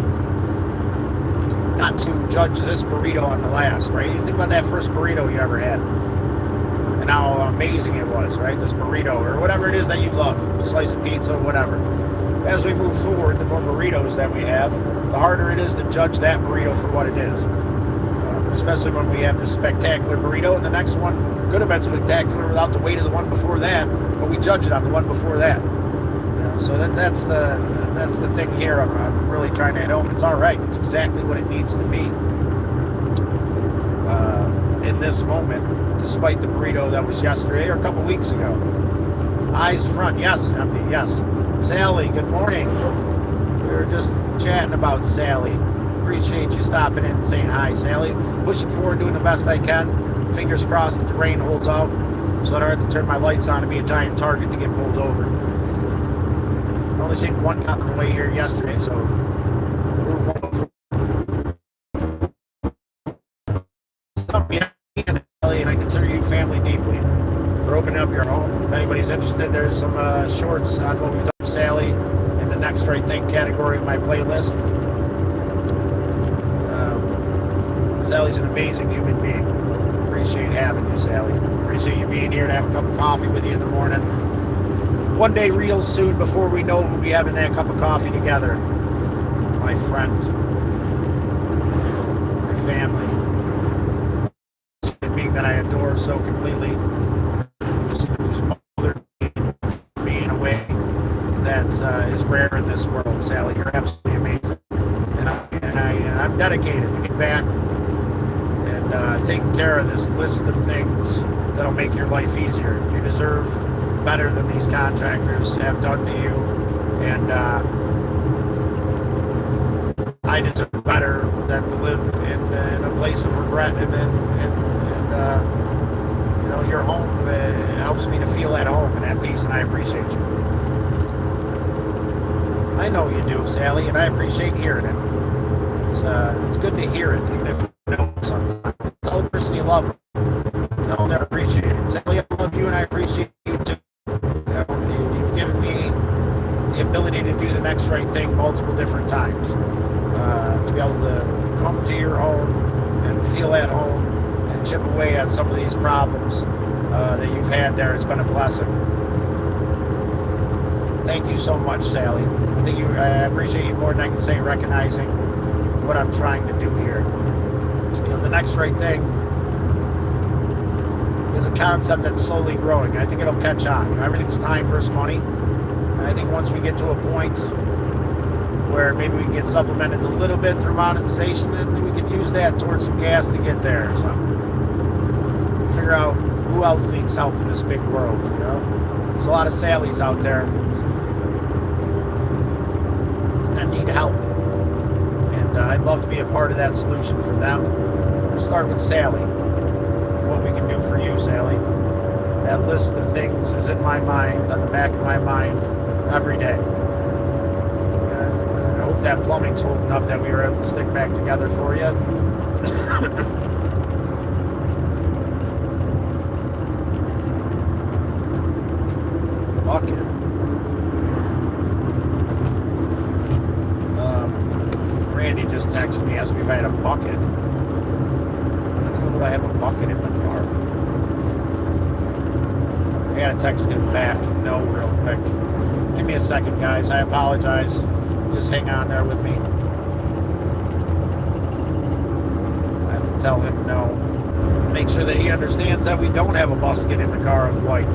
not to judge this burrito on the last, right? You think about that first burrito you ever had and how amazing it was, right? This burrito or whatever it is that you love, a slice of pizza, whatever. As we move forward, the more burritos that we have, the harder it is to judge that burrito for what it is. Especially when we have this spectacular burrito, and the next one could have been spectacular without the weight of the one before that, but we judge it on the one before that. So that's the thing here. I'm really trying to hit home. It's all right. It's exactly what it needs to be in this moment, despite the burrito that was yesterday or a couple weeks ago. Eyes front, yes, MD, yes. Sally, good morning. We were just chatting about Sally. Appreciate you stopping in and saying hi, Sally. Pushing forward, doing the best I can. Fingers crossed that the rain holds out so I don't have to turn my lights on and be a giant target to get pulled over. I only seen one cop on the way here yesterday, so we're one for and I consider you family deeply for opening up your home. If anybody's interested, there's some shorts on what we've done with Sally in the Next Right Thing category of my playlist. Sally's an amazing human being. Appreciate having you, Sally. Appreciate you being here to have a cup of coffee with you in the morning. One day real soon, before we know it, we'll be having that cup of coffee together. My friend. My family. A being that I adore so completely. Whose mother being away. there in this world, Sally. You're absolutely amazing. And I'm dedicated to get back and taking care of this list of things that'll make your life easier. You deserve better than these contractors have done to you. And I deserve better than to live in a place of regret. And you know, your home helps me to feel at home and at peace, and I appreciate you. I know you do, Sally, and I appreciate hearing it. It's good to hear it, even if you know sometimes. Tell the person you love them. Tell them they're appreciated. Sally, I love you, and I appreciate you too. You've given me the ability to do the next right thing multiple different times. To be able to come to your home and feel at home and chip away at some of these problems that you've had there has been a blessing. Thank you so much, Sally. I appreciate you more than I can say, recognizing what I'm trying to do here. You know, the next right thing is a concept that's slowly growing. I think it'll catch on. You know, everything's time versus money. And I think once we get to a point where maybe we can get supplemented a little bit through monetization, then we could use that towards some gas to get there or something. Figure out who else needs help in this big world, you know? There's a lot of Sallys out there that need help. And I'd love to be a part of that solution for them. We'll start with Sally. What we can do for you, Sally. That list of things is in my mind, on the back of my mind, every day. I hope that plumbing's holding up, that we were able to stick back together for you. Bucket. Randy just texted me, asked me if I had a bucket. How would I have a bucket in the car? I gotta text him back. No, real quick. Give me a second, guys. I apologize. Just hang on there with me. I have to tell him no. Make sure that he understands that we don't have a basket in the car of white.